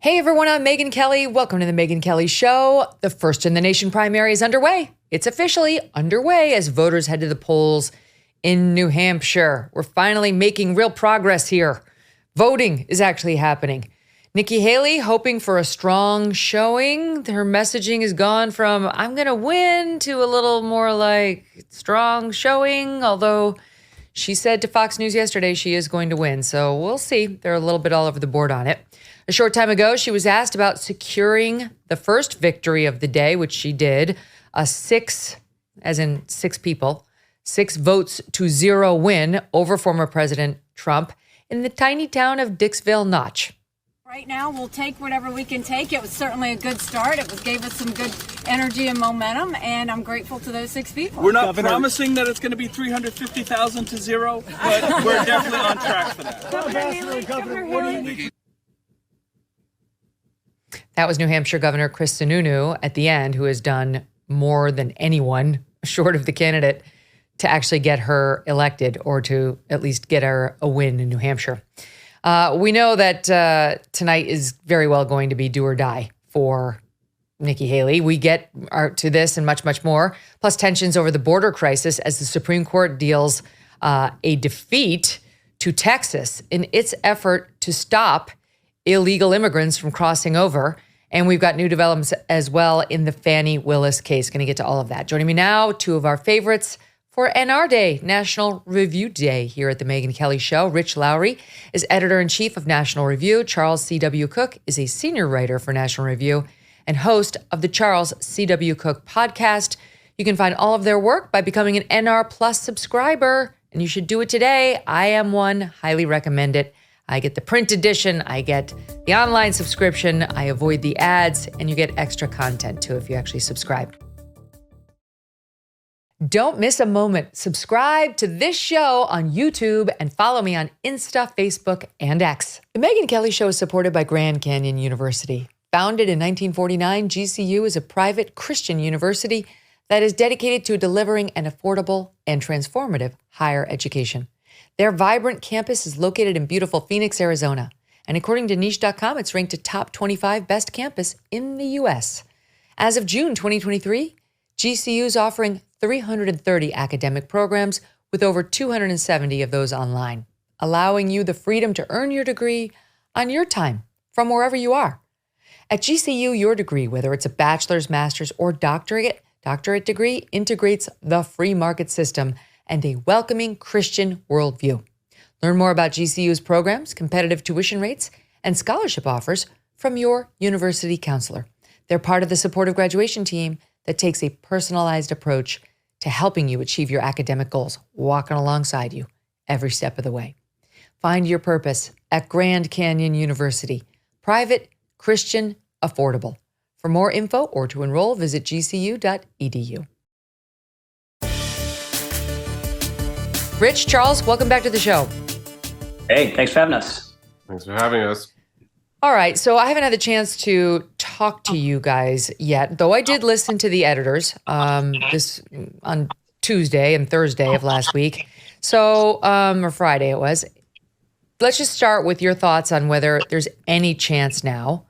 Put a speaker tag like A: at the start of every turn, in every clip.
A: Hey everyone, I'm Megyn Kelly. Welcome to the Megyn Kelly Show. The First in the Nation primary is underway. It's officially underway as voters head to the polls in New Hampshire. We're finally making real progress here. Voting is actually happening. Nikki Haley hoping for a strong showing. Her messaging has gone from I'm going to win to a little more like strong showing, although she said to Fox News yesterday she is going to win. So we'll see. They're a little bit all over the board on it. A short time ago, she was asked about securing the first victory of the day, which she did. A 6 votes to 0 win over former President Trump in the tiny town of Dixville Notch.
B: Right now, we'll take whatever we can take. It was certainly a good start. It gave us some good energy and momentum, and I'm grateful to those 6 people.
C: We're not promising that it's going to be 350,000 to 0, but we're definitely on track for that.
B: Governor Haley.
A: That was New Hampshire Governor Chris Sununu at the end, who has done more than anyone short of the candidate to actually get her elected or to at least get her a win in New Hampshire. We know that tonight is very well going to be do or die for Nikki Haley. We get to this and much, much more, plus tensions over the border crisis as the Supreme Court deals a defeat to Texas in its effort to stop illegal immigrants from crossing over. And we've got new developments as well in the Fani Willis case. Going to get to all of that. Joining me now, 2 of our favorites for NR Day, National Review Day here at the Megyn Kelly Show. Rich Lowry is editor-in-chief of National Review. Charles C.W. Cooke is a senior writer for National Review and host of the Charles C.W. Cooke podcast. You can find all of their work by becoming an NR Plus subscriber, and you should do it today. I am one. Highly recommend it. I get the print edition, I get the online subscription, I avoid the ads, and you get extra content too if you actually subscribe. Don't miss a moment. Subscribe to this show on YouTube and follow me on Insta, Facebook, and X. The Megyn Kelly Show is supported by Grand Canyon University. Founded in 1949, GCU is a private Christian university that is dedicated to delivering an affordable and transformative higher education. Their vibrant campus is located in beautiful Phoenix, Arizona. And according to niche.com, it's ranked a top 25 best campus in the U.S. As of June 2023, GCU is offering 330 academic programs with over 270 of those online, allowing you the freedom to earn your degree on your time from wherever you are. At GCU, your degree, whether it's a bachelor's, master's, or doctorate degree, integrates the free market system and a welcoming Christian worldview. Learn more about GCU's programs, competitive tuition rates, and scholarship offers from your university counselor. They're part of the supportive graduation team that takes a personalized approach to helping you achieve your academic goals, walking alongside you every step of the way. Find your purpose at Grand Canyon University. Private, Christian, affordable. For more info or to enroll, visit gcu.edu. Rich, Charles, welcome back to the show.
D: Hey, thanks for having us.
E: Thanks for having us.
A: All right, so I haven't had the chance to talk to you guys yet, though I did listen to the editors this on Tuesday and Thursday of last week. So, or Friday it was. Let's just start with your thoughts on whether there's any chance now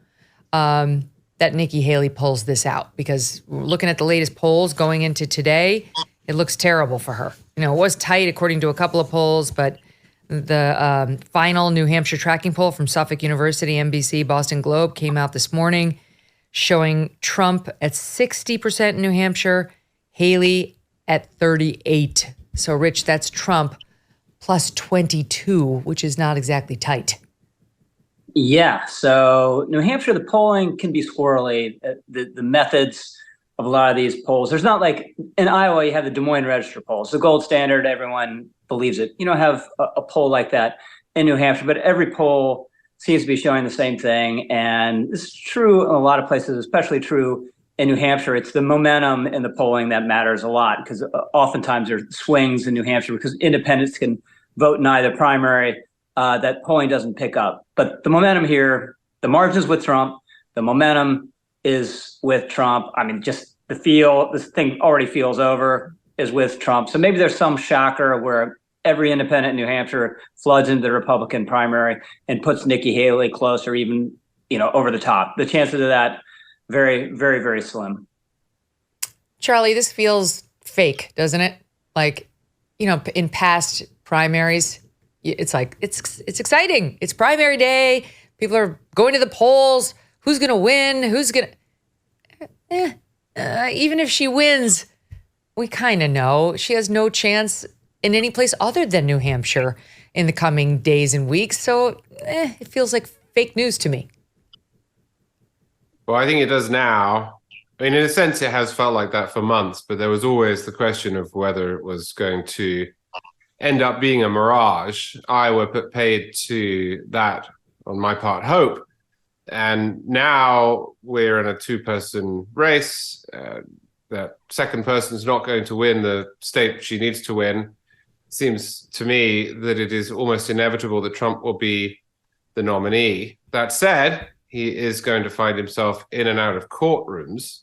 A: that Nikki Haley pulls this out, because looking at the latest polls going into today, it looks terrible for her. You know, it was tight according to a couple of polls, but the final New Hampshire tracking poll from Suffolk University, NBC, Boston Globe came out this morning showing Trump at 60% in New Hampshire, Haley at 38. So, Rich, that's Trump plus 22, which is not exactly tight.
D: Yeah, so New Hampshire, the polling can be squirrely. The methods of a lot of these polls, there's not like in Iowa, you have the Des Moines Register polls, the gold standard, everyone believes it. You don't have a poll like that in New Hampshire, but every poll seems to be showing the same thing. And this is true in a lot of places, especially true in New Hampshire. It's the momentum in the polling that matters a lot, because oftentimes there's swings in New Hampshire because independents can vote in either primary. That polling doesn't pick up. But the momentum here, the margins with Trump, the momentum is with Trump. I mean, just this thing already feels over, is with Trump. So maybe there's some shocker where every independent in New Hampshire floods into the Republican primary and puts Nikki Haley close or even over the top. The chances of that, very, very, very slim.
A: Charlie, this feels fake, doesn't it? Like, in past primaries, it's like, it's exciting. It's primary day. People are going to the polls. Who's going to win? Even if she wins, we kind of know she has no chance in any place other than New Hampshire in the coming days and weeks. So it feels like fake news to me.
E: Well, I think it does now. I mean, in a sense, it has felt like that for months, but there was always the question of whether it was going to end up being a mirage. Iowa put paid to that, on my part, hope. And now we're in a two-person race. That second person is not going to win the state she needs to win. Seems to me that it is almost inevitable that Trump will be the nominee. That said, he is going to find himself in and out of courtrooms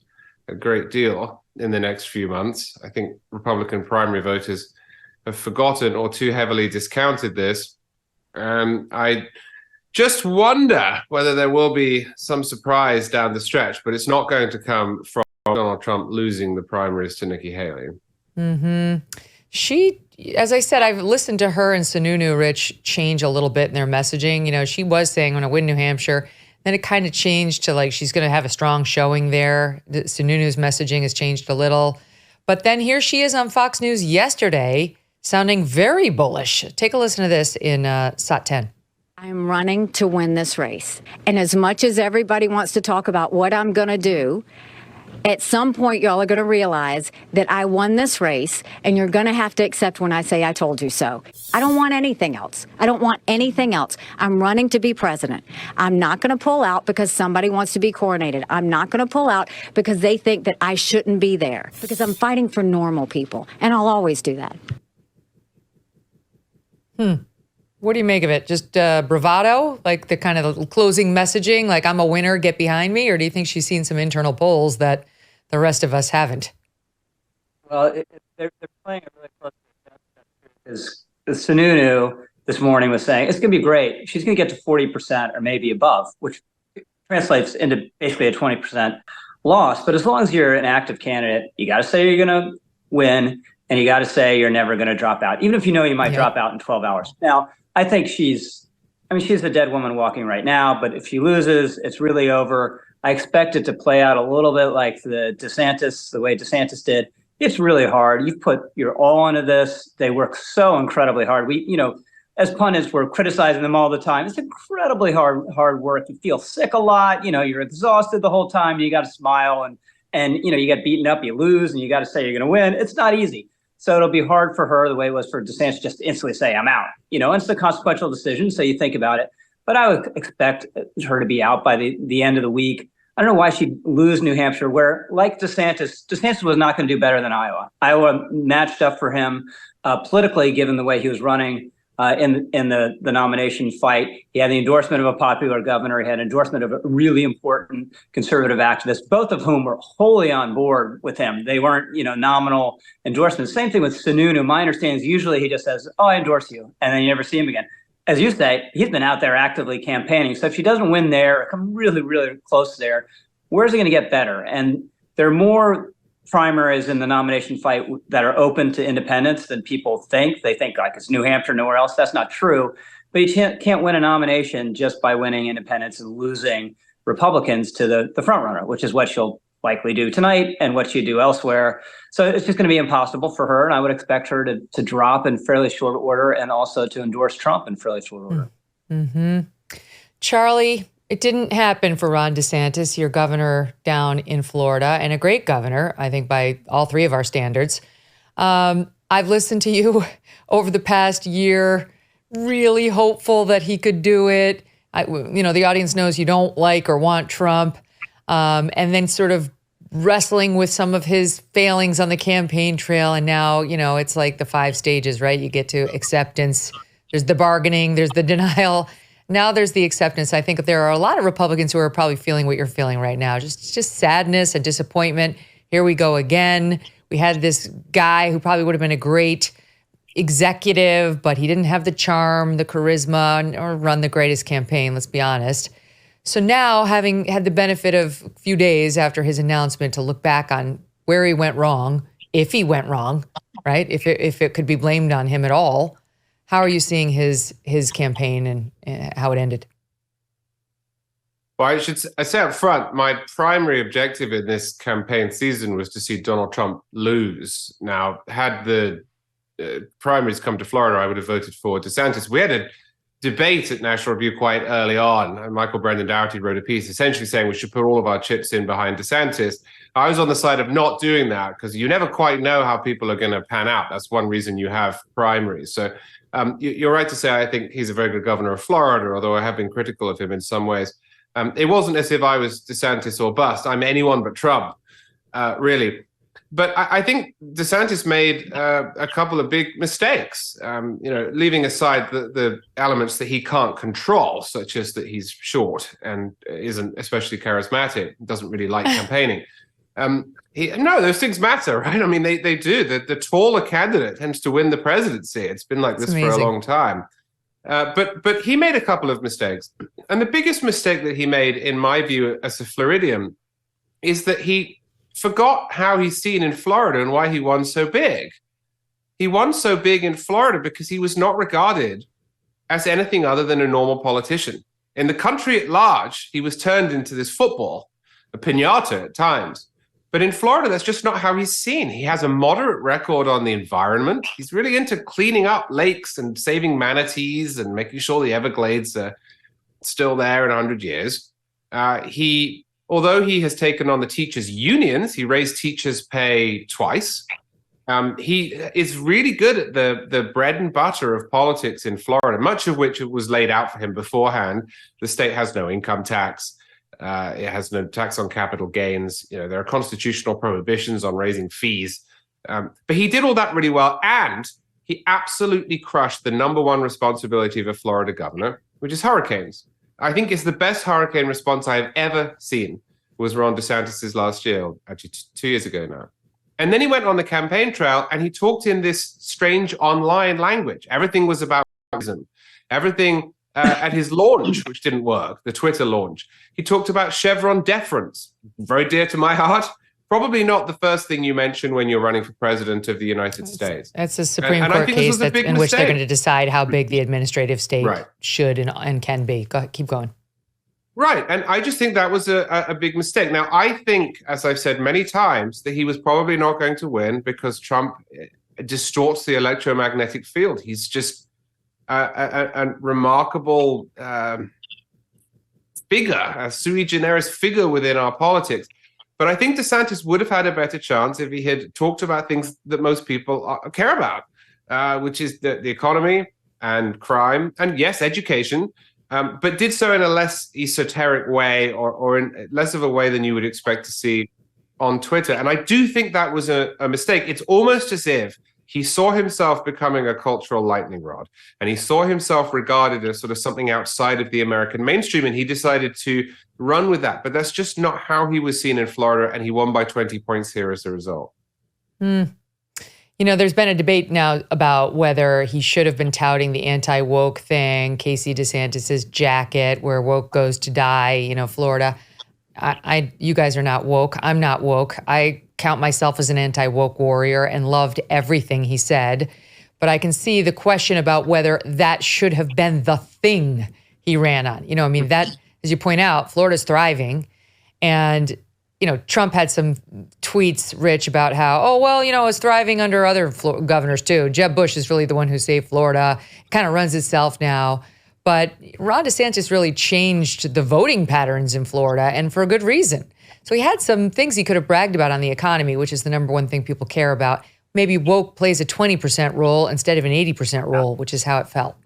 E: a great deal in the next few months. I think Republican primary voters have forgotten or too heavily discounted this. I just wonder whether there will be some surprise down the stretch, but it's not going to come from Donald Trump losing the primaries to Nikki Haley.
A: Mm-hmm. She, as I said, I've listened to her and Sununu, Rich, change a little bit in their messaging. She was saying, I'm going to win New Hampshire. Then it kind of changed to like she's going to have a strong showing there. Sununu's messaging has changed a little. But then here she is on Fox News yesterday, sounding very bullish. Take a listen to this in SOT 10.
F: I'm running to win this race. And as much as everybody wants to talk about what I'm going to do, at some point, y'all are going to realize that I won this race, and you're going to have to accept when I say I told you so. I don't want anything else. I don't want anything else. I'm running to be president. I'm not going to pull out because somebody wants to be coronated. I'm not going to pull out because they think that I shouldn't be there, because I'm fighting for normal people, and I'll always do that.
A: What do you make of it? Just bravado, like the kind of closing messaging, like I'm a winner, get behind me? Or do you think she's seen some internal polls that the rest of us haven't?
D: Well, they're playing a really close game. Sununu this morning was saying it's going to be great. She's going to get to 40% or maybe above, which translates into basically a 20% loss. But as long as you're an active candidate, you got to say you're going to win, and you got to say you're never going to drop out, even if you know you might drop out in 12 hours. Now, I think she's a dead woman walking right now, but if she loses, it's really over. I expect it to play out a little bit like the way DeSantis did. It's really hard. You've put your all into this. They work so incredibly hard. We, as pundits, we're criticizing them all the time. It's incredibly hard work. You feel sick a lot. You're exhausted the whole time. You got to smile and you get beaten up, you lose, and you got to say you're going to win. It's not easy. So it'll be hard for her the way it was for DeSantis just to instantly say, I'm out. And it's a consequential decision, so you think about it. But I would expect her to be out by the end of the week. I don't know why she'd lose New Hampshire, where, like DeSantis was not going to do better than Iowa. Iowa matched up for him politically, given the way he was running in the nomination fight. He had the endorsement of a popular governor. He had an endorsement of a really important conservative activist, both of whom were wholly on board with him. They weren't, nominal endorsements. Same thing with Sununu. My understanding is usually he just says, oh, I endorse you, and then you never see him again. As you say, he's been out there actively campaigning. So if she doesn't win there, or come really, really close there, where's it going to get better? And there are more primaries in the nomination fight that are open to independents than people think. They think like it's New Hampshire, nowhere else. That's not true. But you can't win a nomination just by winning independents and losing Republicans to the front runner, which is what she'll likely do tonight and what she'd do elsewhere. So it's just going to be impossible for her. And I would expect her to drop in fairly short order and also to endorse Trump in fairly short order.
A: Mm-hmm. Charlie, it didn't happen for Ron DeSantis, your governor down in Florida, and a great governor, I think, by all three of our standards. I've listened to you over the past year, really hopeful that he could do it. The audience knows you don't like or want Trump, and then sort of wrestling with some of his failings on the campaign trail. And now, it's like the 5 stages, right? You get to acceptance. There's the bargaining. There's the denial. Now there's the acceptance. I think there are a lot of Republicans who are probably feeling what you're feeling right now. Just sadness and disappointment. Here we go again. We had this guy who probably would have been a great executive, but he didn't have the charm, the charisma, or run the greatest campaign, let's be honest. So now, having had the benefit of a few days after his announcement to look back on where he went wrong, if he went wrong, right? If it could be blamed on him at all, how are you seeing his campaign and how it ended?
E: Well, I say up front, my primary objective in this campaign season was to see Donald Trump lose. Now, had the primaries come to Florida, I would have voted for DeSantis. We had a debate at National Review quite early on, and Michael Brendan Dougherty wrote a piece essentially saying we should put all of our chips in behind DeSantis. I was on the side of not doing that because you never quite know how people are going to pan out. That's one reason you have primaries. So you're right to say I think he's a very good governor of Florida, although I have been critical of him in some ways. It wasn't as if I was DeSantis or bust. I'm anyone but Trump, really. But I think DeSantis made a couple of big mistakes, leaving aside the elements that he can't control, such as that he's short and isn't especially charismatic, doesn't really like campaigning. Those things matter, right? I mean, they do. The taller candidate tends to win the presidency. It's been like this for a long time. But he made a couple of mistakes. And the biggest mistake that he made, in my view, as a Floridian, is that he forgot how he's seen in Florida and why he won so big. He won so big in Florida because he was not regarded as anything other than a normal politician. In the country at large, he was turned into this football, a piñata at times. But in Florida, that's just not how he's seen. He has a moderate record on the environment. He's really into cleaning up lakes and saving manatees and making sure the Everglades are still there in 100 years. Although he has taken on the teachers' unions, he raised teachers' pay twice. He is really good at the bread and butter of politics in Florida, much of which was laid out for him beforehand. The state has no income tax. It has no tax on capital gains. There are constitutional prohibitions on raising fees. But he did all that really well. And he absolutely crushed the number one responsibility of a Florida governor, which is hurricanes. I think it's the best hurricane response I have ever seen was Ron DeSantis' last year, actually 2 years ago now. And then he went on the campaign trail and he talked in this strange online language. Everything was about racism. Everything at his launch, which didn't work, the Twitter launch, he talked about Chevron deference, very dear to my heart. Probably not the first thing you mention when you're running for president of the United States.
A: That's a Supreme Court case in which they're going to decide how big the administrative state should and can be. Go ahead, keep going.
E: Right. And I just think that was a big mistake. Now, I think, as I've said many times, that he was probably not going to win because Trump distorts the electromagnetic field. He's just a remarkable figure, a sui generis figure within our politics. But I think DeSantis would have had a better chance if he had talked about things that most people care about, which is the economy and crime and, yes, education, but did so in a less esoteric way or in less of a way than you would expect to see on Twitter. And I do think that was a mistake. It's almost as if he saw himself becoming a cultural lightning rod, and he saw himself regarded as sort of something outside of the American mainstream, and he decided to run with that. But that's just not how he was seen in Florida, and he won by 20 points here as a result.
A: There's been a debate now about whether he should have been touting the anti-woke thing, Casey DeSantis's jacket, where woke goes to die, Florida. You guys are not woke. I'm not woke. I count myself as an anti-woke warrior and loved everything he said. But I can see the question about whether that should have been the thing he ran on. That, as you point out, Florida's thriving. And, Trump had some tweets, Rich, about how, it's thriving under other governors too. Jeb Bush is really the one who saved Florida. It kind of runs itself now. But Ron DeSantis really changed the voting patterns in Florida, and for a good reason. So he had some things he could have bragged about on the economy, which is the number one thing people care about. Maybe woke plays a 20% role instead of an 80% role, which is how it felt.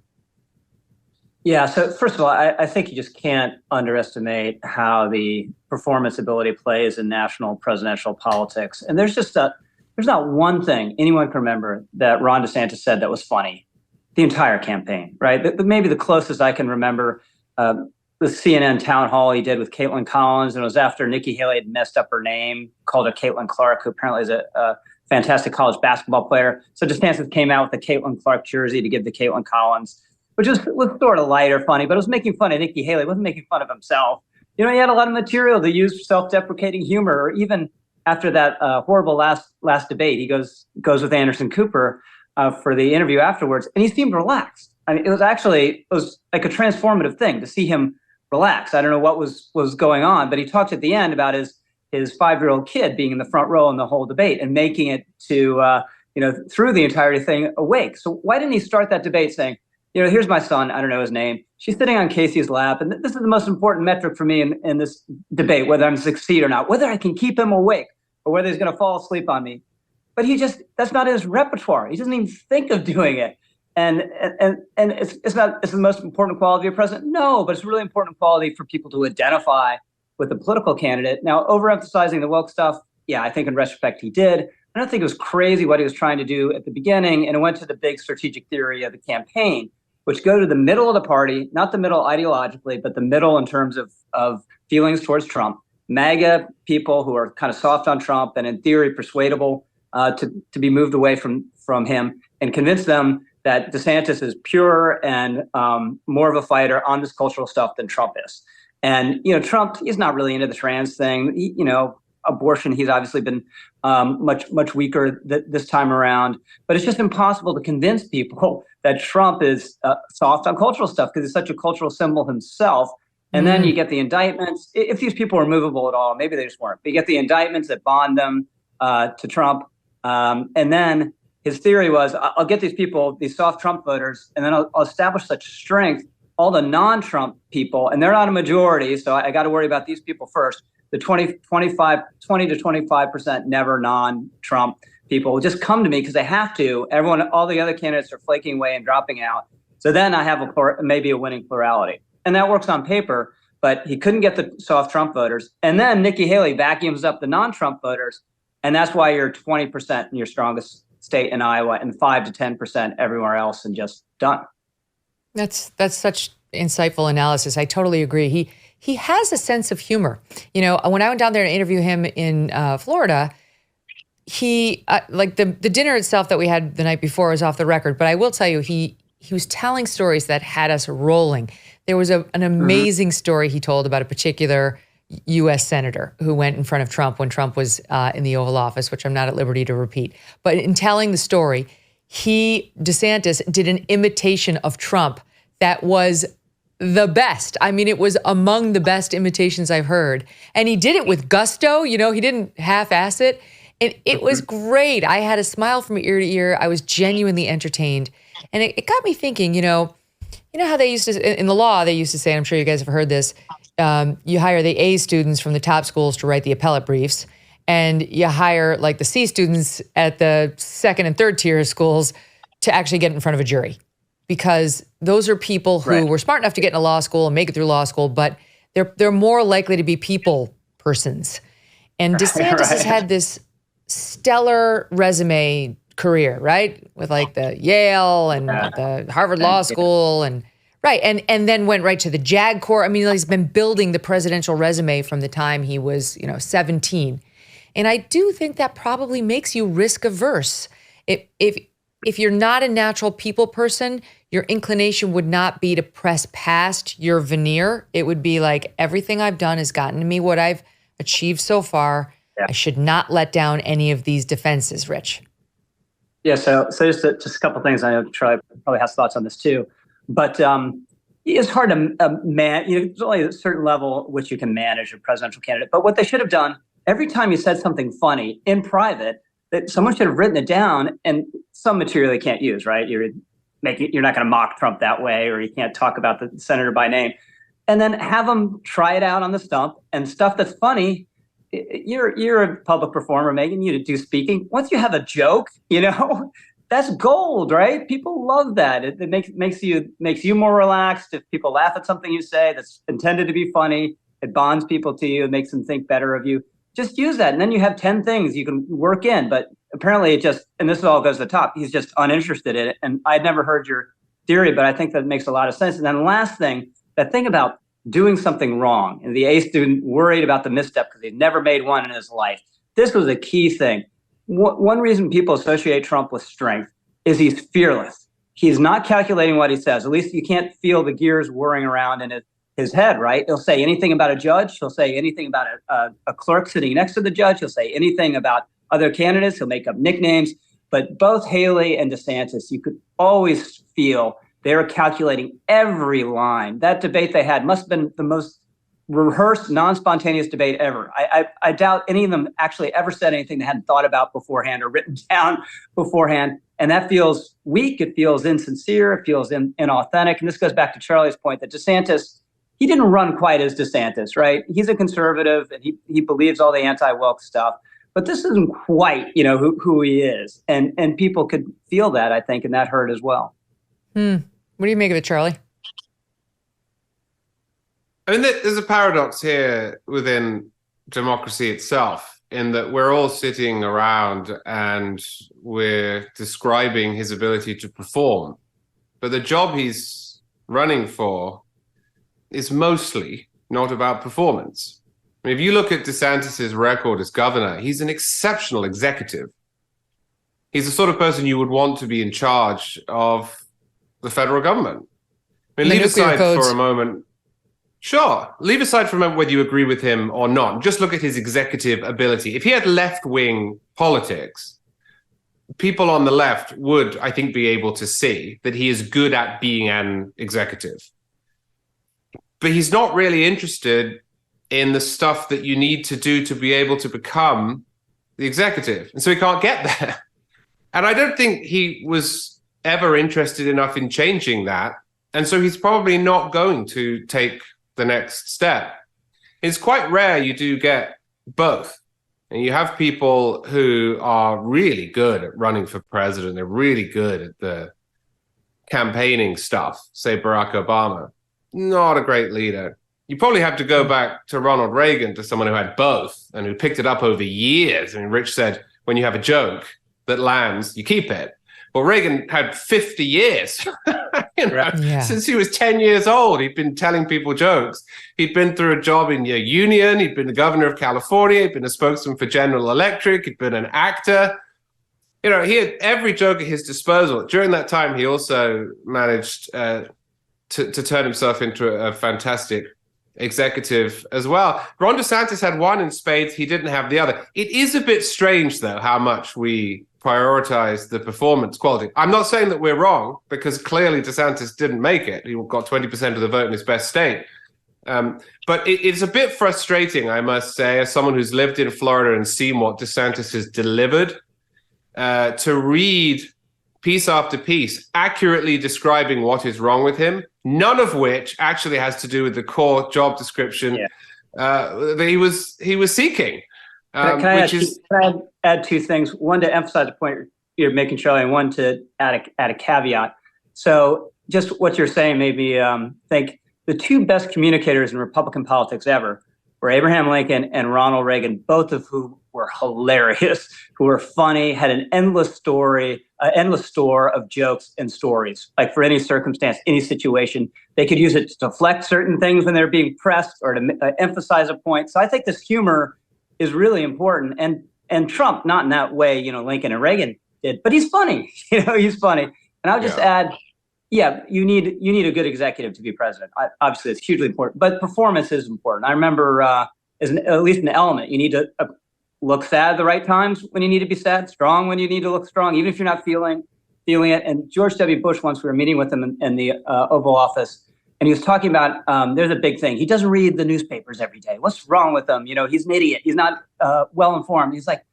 D: Yeah, so first of all, I think you just can't underestimate how the performance ability plays in national presidential politics. And there's not one thing anyone can remember that Ron DeSantis said that was funny the entire campaign, right? Maybe the closest I can remember, the CNN town hall he did with Caitlin Collins, and it was after Nikki Haley had messed up her name, called her Caitlin Clark, who apparently is a fantastic college basketball player. So DeSantis came out with the Caitlin Clark jersey to give to Caitlin Collins, which was sort of light or funny, but it was making fun of Nikki Haley. It wasn't making fun of himself. he had a lot of material to use self-deprecating humor, or even after that horrible last debate, he goes with Anderson Cooper for the interview afterwards, and he seemed relaxed. I mean, it was like a transformative thing to see him relax. I don't know what was going on, but he talked at the end about his 5-year-old kid being in the front row in the whole debate and making it to through the entire thing awake. So why didn't he start that debate saying, here's my son, I don't know his name. She's sitting on Casey's lap, and this is the most important metric for me in this debate, whether I'm succeed or not, whether I can keep him awake or whether he's going to fall asleep on me. But that's not his repertoire. He doesn't even think of doing it. And it's the most important quality of president. No, but it's a really important quality for people to identify with a political candidate. Now, overemphasizing the woke stuff, yeah, I think in retrospect he did. I don't think it was crazy what he was trying to do at the beginning, and it went to the big strategic theory of the campaign, which go to the middle of the party, not the middle ideologically, but the middle in terms of feelings towards Trump. MAGA people who are kind of soft on Trump and in theory persuadable to be moved away from him, and convince them that DeSantis is pure and more of a fighter on this cultural stuff than Trump is. And, Trump, he's not really into the trans thing. Abortion, he's obviously been much weaker this time around. But it's just impossible to convince people that Trump is soft on cultural stuff because he's such a cultural symbol himself. And then you get the indictments. If these people are movable at all, maybe they just weren't. But you get the indictments that bond them to Trump. And then his theory was, I'll get these people, these soft Trump voters, and then I'll establish such strength, all the non-Trump people, and they're not a majority, so I got to worry about these people first. The 20 to 25% never non-Trump people will just come to me because they have to. All the other candidates are flaking away and dropping out. So then I have maybe a winning plurality. And that works on paper, but he couldn't get the soft Trump voters. And then Nikki Haley vacuums up the non-Trump voters. And that's why you're 20% in your strongest state in Iowa and 5 to 10% everywhere else, and just done. That's
A: such insightful analysis. I totally agree. He has a sense of humor. When I went down there to interview him in Florida, he like the dinner itself that we had the night before was off the record. But I will tell you, he was telling stories that had us rolling. There was an amazing story he told about a particular U.S. senator who went in front of Trump when Trump was in the Oval Office, which I'm not at liberty to repeat. But in telling the story, DeSantis did an imitation of Trump that was the best. I mean, it was among the best imitations I've heard. And he did it with gusto. He didn't half-ass it. And it was great. I had a smile from ear to ear. I was genuinely entertained. And it got me thinking, how they used to, in the law, they used to say, and I'm sure you guys have heard this, you hire the A students from the top schools to write the appellate briefs, and you hire like the C students at the second and third tier schools to actually get in front of a jury, because those are people who were smart enough to get into law school and make it through law school, but they're more likely to be people persons. And DeSantis has had this stellar resume career, right? With like the Yale and the Harvard Law School and then went right to the JAG Corps. I mean, he's been building the presidential resume from the time he was, 17. And I do think that probably makes you risk averse. If you're not a natural people person, your inclination would not be to press past your veneer. It would be like, everything I've done has gotten to me what I've achieved so far. Yeah. I should not let down any of these defenses, Rich.
D: Yeah, so just a couple of things. I know Troy probably has thoughts on this too. But it's hard to there's only a certain level at which you can manage a presidential candidate. But what they should have done, every time you said something funny in private, that someone should have written it down, and some material they can't use, right? You're not going to mock Trump that way, or you can't talk about the senator by name. And then have them try it out on the stump, and stuff that's funny. You're a public performer, Megyn. You do speaking. Once you have a joke, that's gold, right? People love that. It makes you more relaxed. If people laugh at something you say that's intended to be funny, it bonds people to you. It makes them think better of you. Just use that, and then you have 10 things you can work in. But apparently, and this all goes to the top. He's just uninterested in it. And I'd never heard your theory, but I think that makes a lot of sense. And then the last thing, that thing about doing something wrong, and the A student worried about the misstep because he'd never made one in his life. This was a key thing. One reason people associate Trump with strength is he's fearless. He's not calculating what he says. At least you can't feel the gears whirring around in his head, right? He'll say anything about a judge. He'll say anything about a clerk sitting next to the judge. He'll say anything about other candidates. He'll make up nicknames. But both Haley and DeSantis, you could always feel they were calculating every line. That debate they had must have been the most rehearsed, non-spontaneous debate ever. I doubt any of them actually ever said anything they hadn't thought about beforehand or written down beforehand. And that feels weak. It feels insincere. It feels inauthentic. And this goes back to Charlie's point that DeSantis, he didn't run quite as DeSantis, right? He's a conservative and he believes all the anti-woke stuff. But this isn't quite, who he is. And people could feel that, I think, and that hurt as well.
A: What do you make of it, Charlie?
E: I mean, there's a paradox here within democracy itself, in that we're all sitting around and we're describing his ability to perform. But the job he's running for is mostly not about performance. I mean, if you look at DeSantis's record as governor, he's an exceptional executive. He's the sort of person you would want to be in charge of the federal government. I mean, leave aside for a moment. Sure. Leave aside for a moment whether you agree with him or not. Just look at his executive ability. If he had left-wing politics, people on the left would, I think, be able to see that he is good at being an executive. But he's not really interested in the stuff that you need to do to be able to become the executive. And so he can't get there. And I don't think he was ever interested enough in changing that. And so he's probably not going to take the next step. It's quite rare you do get both. And you have people who are really good at running for president. They're really good at the campaigning stuff, say Barack Obama. Not a great leader. You probably have to go back to Ronald Reagan, to someone who had both and who picked it up over years. I mean, Rich said, when you have a joke that lands, you keep it. Well, Reagan had 50 years, since he was 10 years old. He'd been telling people jokes. He'd been through a job in your union. He'd been the governor of California. He'd been a spokesman for General Electric. He'd been an actor. He had every joke at his disposal. During that time, he also managed to turn himself into a fantastic executive as well. Ron DeSantis had one in spades. He didn't have the other. It is a bit strange, though, how much we prioritize the performance quality. I'm not saying that we're wrong, because clearly DeSantis didn't make it. He got 20% of the vote in his best state. But it's a bit frustrating, I must say, as someone who's lived in Florida and seen what DeSantis has delivered, to read piece after piece accurately describing what is wrong with him, none of which actually has to do with the core job description that he was seeking.
D: Can I add two things? One, to emphasize the point you're making, Charlie, and one to add a caveat. So just what you're saying made me think the two best communicators in Republican politics ever were Abraham Lincoln and Ronald Reagan, both of whom were hilarious, who were funny, had an endless store of jokes and stories, like for any circumstance, any situation. They could use it to deflect certain things when they're being pressed or to emphasize a point. So I think this humor is really important. And Trump, not in that way, Lincoln and Reagan did, but he's funny. He's funny. And I'll just add, you need a good executive to be president. Obviously, it's hugely important, but performance is important. I remember at least an element. You need to look sad at the right times when you need to be sad, strong when you need to look strong, even if you're not feeling it. And George W. Bush, once we were meeting with him in the Oval Office, and he was talking about there's a big thing. He doesn't read the newspapers every day. What's wrong with him? He's an idiot. He's not well informed. He's like,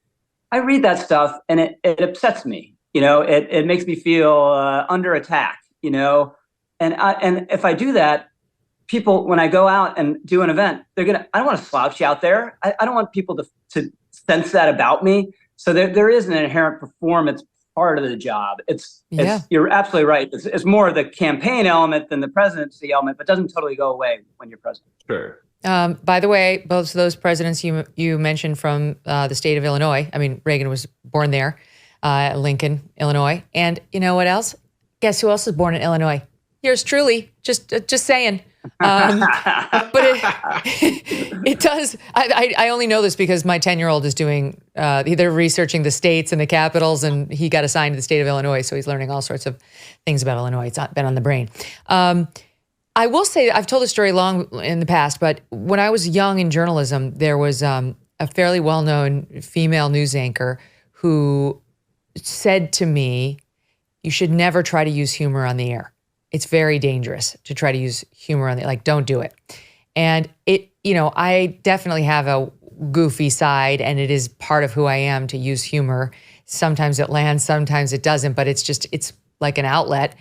D: I read that stuff and it upsets me. It makes me feel under attack. And if I do that, people, when I go out and do an event, I don't want to slouch out there. I don't want people to sense that about me. So there is an inherent performance part of the job. You're absolutely right. It's more the campaign element than the presidency element, but doesn't totally go away when you're president.
E: Sure.
A: By the way, both of those presidents you mentioned from the state of Illinois. I mean, Reagan was born there, Lincoln, Illinois. And you know what else? Guess who else was born in Illinois? Yours truly. Just saying. But it does. I only know this because my 10-year-old is doing. They're researching the states and the capitals, and he got assigned to the state of Illinois, so he's learning all sorts of things about Illinois. It's not been on the brain. I will say, I've told this story long in the past, but when I was young in journalism, there was a fairly well-known female news anchor who said to me, you should never try to use humor on the air. It's very dangerous to try to use humor on the, like, don't do it. And it, I definitely have a goofy side, and it is part of who I am to use humor. Sometimes it lands, sometimes it doesn't, but it's like an outlet.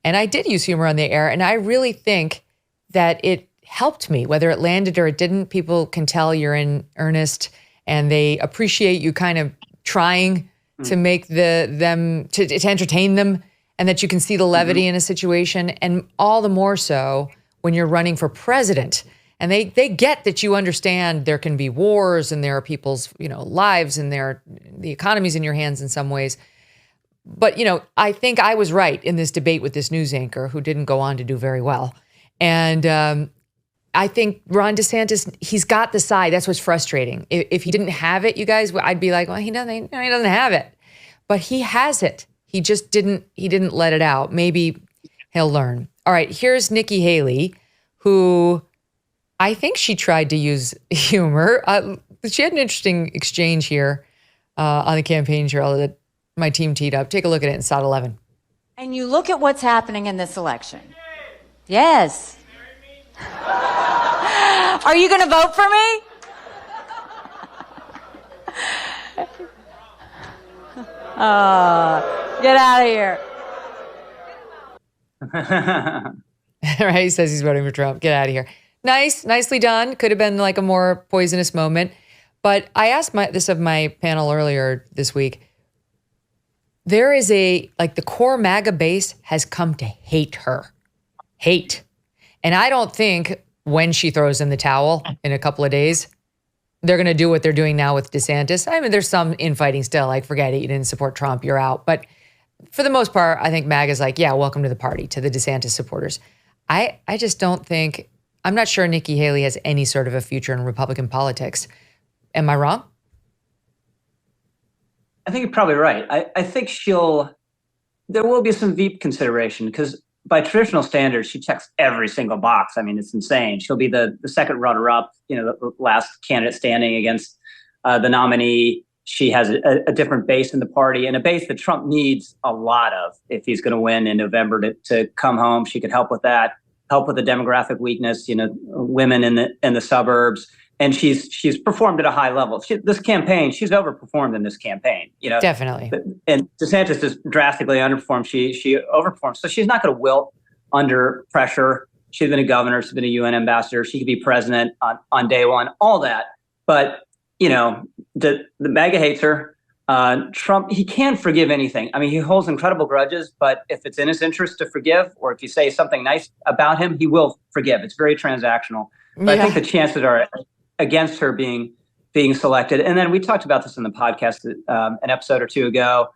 A: And I did use humor on the air, and I really think that it helped me, whether it landed or it didn't. People can tell you're in earnest, and they appreciate you kind of trying to make them to entertain them, and that you can see the levity in a situation, and all the more so when you're running for president. And they get that you understand there can be wars and there are people's lives and the economy's in your hands in some ways. But I think I was right in this debate with this news anchor who didn't go on to do very well. And I think Ron DeSantis, he's got the side. That's what's frustrating. If he didn't have it, you guys, I'd be like, well, he doesn't have it. But he has it. He just didn't let it out. Maybe he'll learn. All right, here's Nikki Haley, who I think she tried to use humor. She had an interesting exchange here on the campaign trail that my team teed up. Take a look at it in SOT 11.
G: And you look at what's happening in this election. Yes. Are you going to vote for me? Get out of here.
A: Right? He says he's voting for Trump. Get out of here. Nicely done. Could have been like a more poisonous moment. But I asked this of my panel earlier this week. There is the core MAGA base has come to hate her. Hate. And I don't think when she throws in the towel in a couple of days, they're going to do what they're doing now with DeSantis. I mean, there's some infighting still, like, forget it, you didn't support Trump, you're out. But for the most part, I think MAGA's like, yeah, welcome to the party, to the DeSantis supporters. I just don't think, I'm not sure Nikki Haley has any sort of a future in Republican politics. Am I wrong?
D: I think you're probably right. I think there will be some Veep consideration because by traditional standards, she checks every single box. I mean, it's insane. She'll be the second runner-up, the last candidate standing against the nominee. She has a different base in the party and a base that Trump needs a lot of if he's going to win in November to come home. She could help with that, help with the demographic weakness, women in the suburbs. And she's performed at a high level. This campaign, she's overperformed in this campaign.
A: Definitely.
D: And DeSantis has drastically underperformed. She overperformed, so she's not going to wilt under pressure. She's been a governor. She's been a UN ambassador. She could be president on day one. All that, but the MAGA hates her. Trump, he can't forgive anything. I mean, he holds incredible grudges, but if it's in his interest to forgive, or if you say something nice about him, he will forgive. It's very transactional. But I think the chances are against her being selected. And then we talked about this in the podcast an episode or two ago.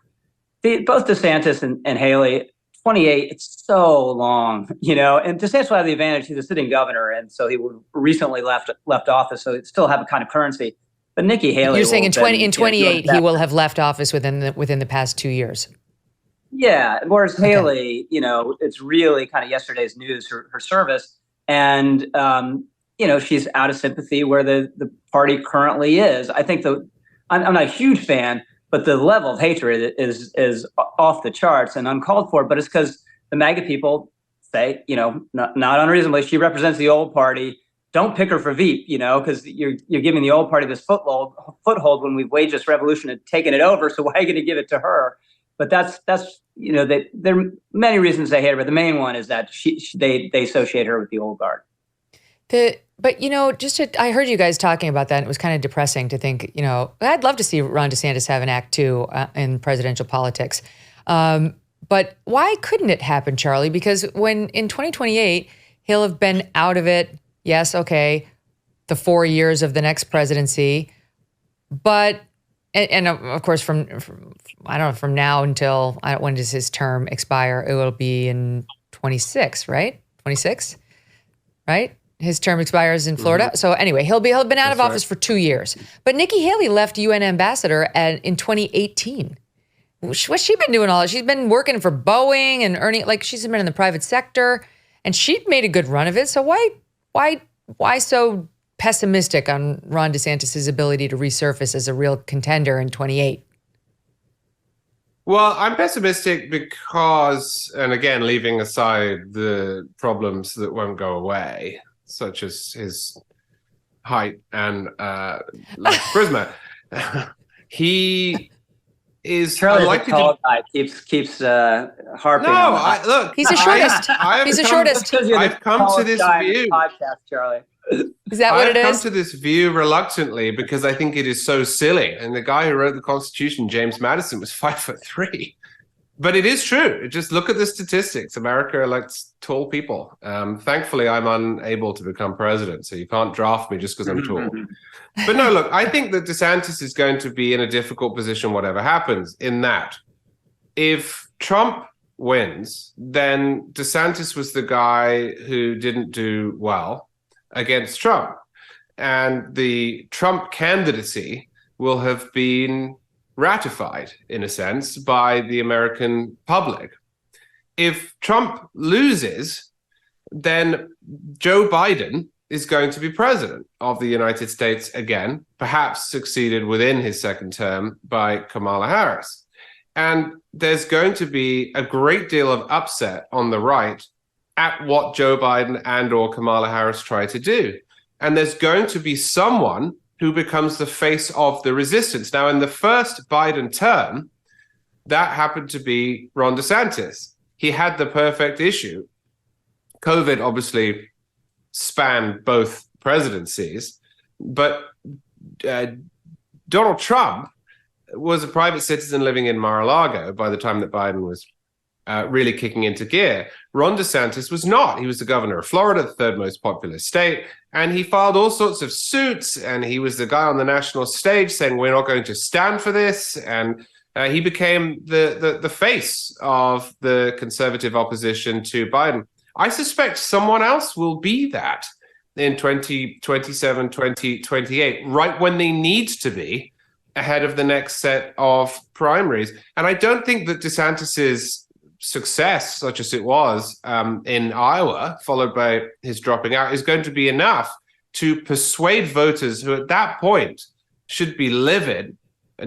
D: Both DeSantis and Haley, 28, it's so long, and DeSantis will have the advantage. He's a sitting governor, and so he recently left office, so it still have a kind of currency. But Nikki Haley,
A: you're saying in 28, he will have left office within the past 2 years.
D: Yeah, whereas Haley, it's really kind of yesterday's news, her service, and she's out of sympathy where the party currently is. I think I'm not a huge fan, but the level of hatred is off the charts and uncalled for. But it's because the MAGA people say, not unreasonably, she represents the old party. Don't pick her for Veep, because you're giving the old party this foothold when we've waged this revolution and taken it over. So why are you going to give it to her? But that's there are many reasons they hate her, but the main one is that they associate her with the old guard.
A: I heard you guys talking about that, and it was kind of depressing to think, I'd love to see Ron DeSantis have an act two in presidential politics. But why couldn't it happen, Charlie? Because when in 2028, he'll have been out of it. Yes, okay, the 4 years of the next presidency. But, and of course, from now until, when does his term expire? It will be in 26, right? 26, right? His term expires in Florida. Mm-hmm. So anyway, he'll been out of office for 2 years. But Nikki Haley left UN ambassador in 2018. What's she been doing all that? She's been working for Boeing and earning, she's been in the private sector. And she'd made a good run of it. So why so pessimistic on Ron DeSantis' ability to resurface as a real contender in 28?
E: Well, I'm pessimistic because, and again, leaving aside the problems that won't go away, such as his height and charisma, he is
D: Charlie,
E: likely
D: the tall
E: to.
D: guy keeps harping.
E: No,
D: on that.
E: look,
A: He's the shortest. He's the shortest.
E: I've come to this view.
D: Podcast, Charlie.
A: Is that what it
E: I've
A: is?
E: come to this view reluctantly because I think it is so silly. And the guy who wrote the Constitution, James Madison, was 5'3". But it is true. Just look at the statistics. America elects tall people. Thankfully, I'm unable to become president, so you can't draft me just because I'm tall. But no, look, I think that DeSantis is going to be in a difficult position, whatever happens, in that if Trump wins, then DeSantis was the guy who didn't do well against Trump. And the Trump candidacy will have been ratified, in a sense, by the American public. If Trump loses, then Joe Biden is going to be president of the United States again, perhaps succeeded within his second term by Kamala Harris. And there's going to be a great deal of upset on the right at what Joe Biden and or Kamala Harris try to do. And there's going to be someone who becomes the face of the resistance. Now, in the first Biden term, that happened to be Ron DeSantis. He had the perfect issue. COVID obviously spanned both presidencies, but Donald Trump was a private citizen living in Mar-a-Lago by the time that Biden was really kicking into gear. Ron DeSantis was not. He was the governor of Florida, the third most populous state, and he filed all sorts of suits, and he was the guy on the national stage saying, we're not going to stand for this, and he became the face of the conservative opposition to Biden. I suspect someone else will be that in 2027, 2028, right when they need to be ahead of the next set of primaries. And I don't think that DeSantis's success, such as it was in Iowa, followed by his dropping out, is going to be enough to persuade voters who at that point should be livid,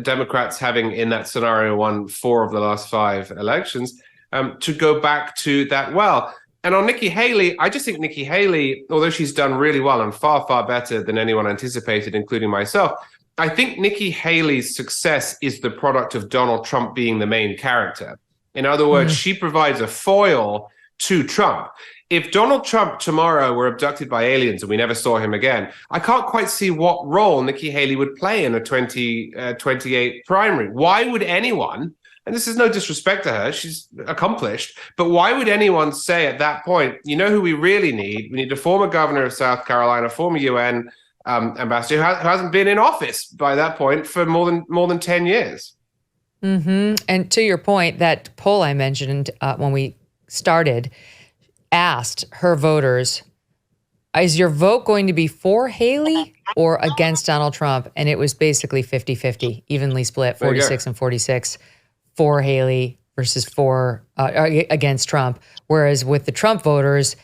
E: Democrats having in that scenario won 4 of the last 5 elections, to go back to that well. And on Nikki Haley, I just think Nikki Haley, although she's done really well and far, far better than anyone anticipated, including myself, I think Nikki Haley's success is the product of Donald Trump being the main character. In other words, she provides a foil to Trump. If Donald Trump tomorrow were abducted by aliens and we never saw him again, I can't quite see what role Nikki Haley would play in a 2028 primary. Why would anyone, and this is no disrespect to her, she's accomplished, but why would anyone say at that point, you know who we really need? We need a former governor of South Carolina, former UN ambassador who hasn't been in office by that point for more than 10 years.
A: Mm-hmm. And to your point, that poll I mentioned when we started asked her voters, is your vote going to be for Haley or against Donald Trump? And it was basically 50-50, evenly split, 46 and 46 for Haley versus against Trump. Whereas with the Trump voters,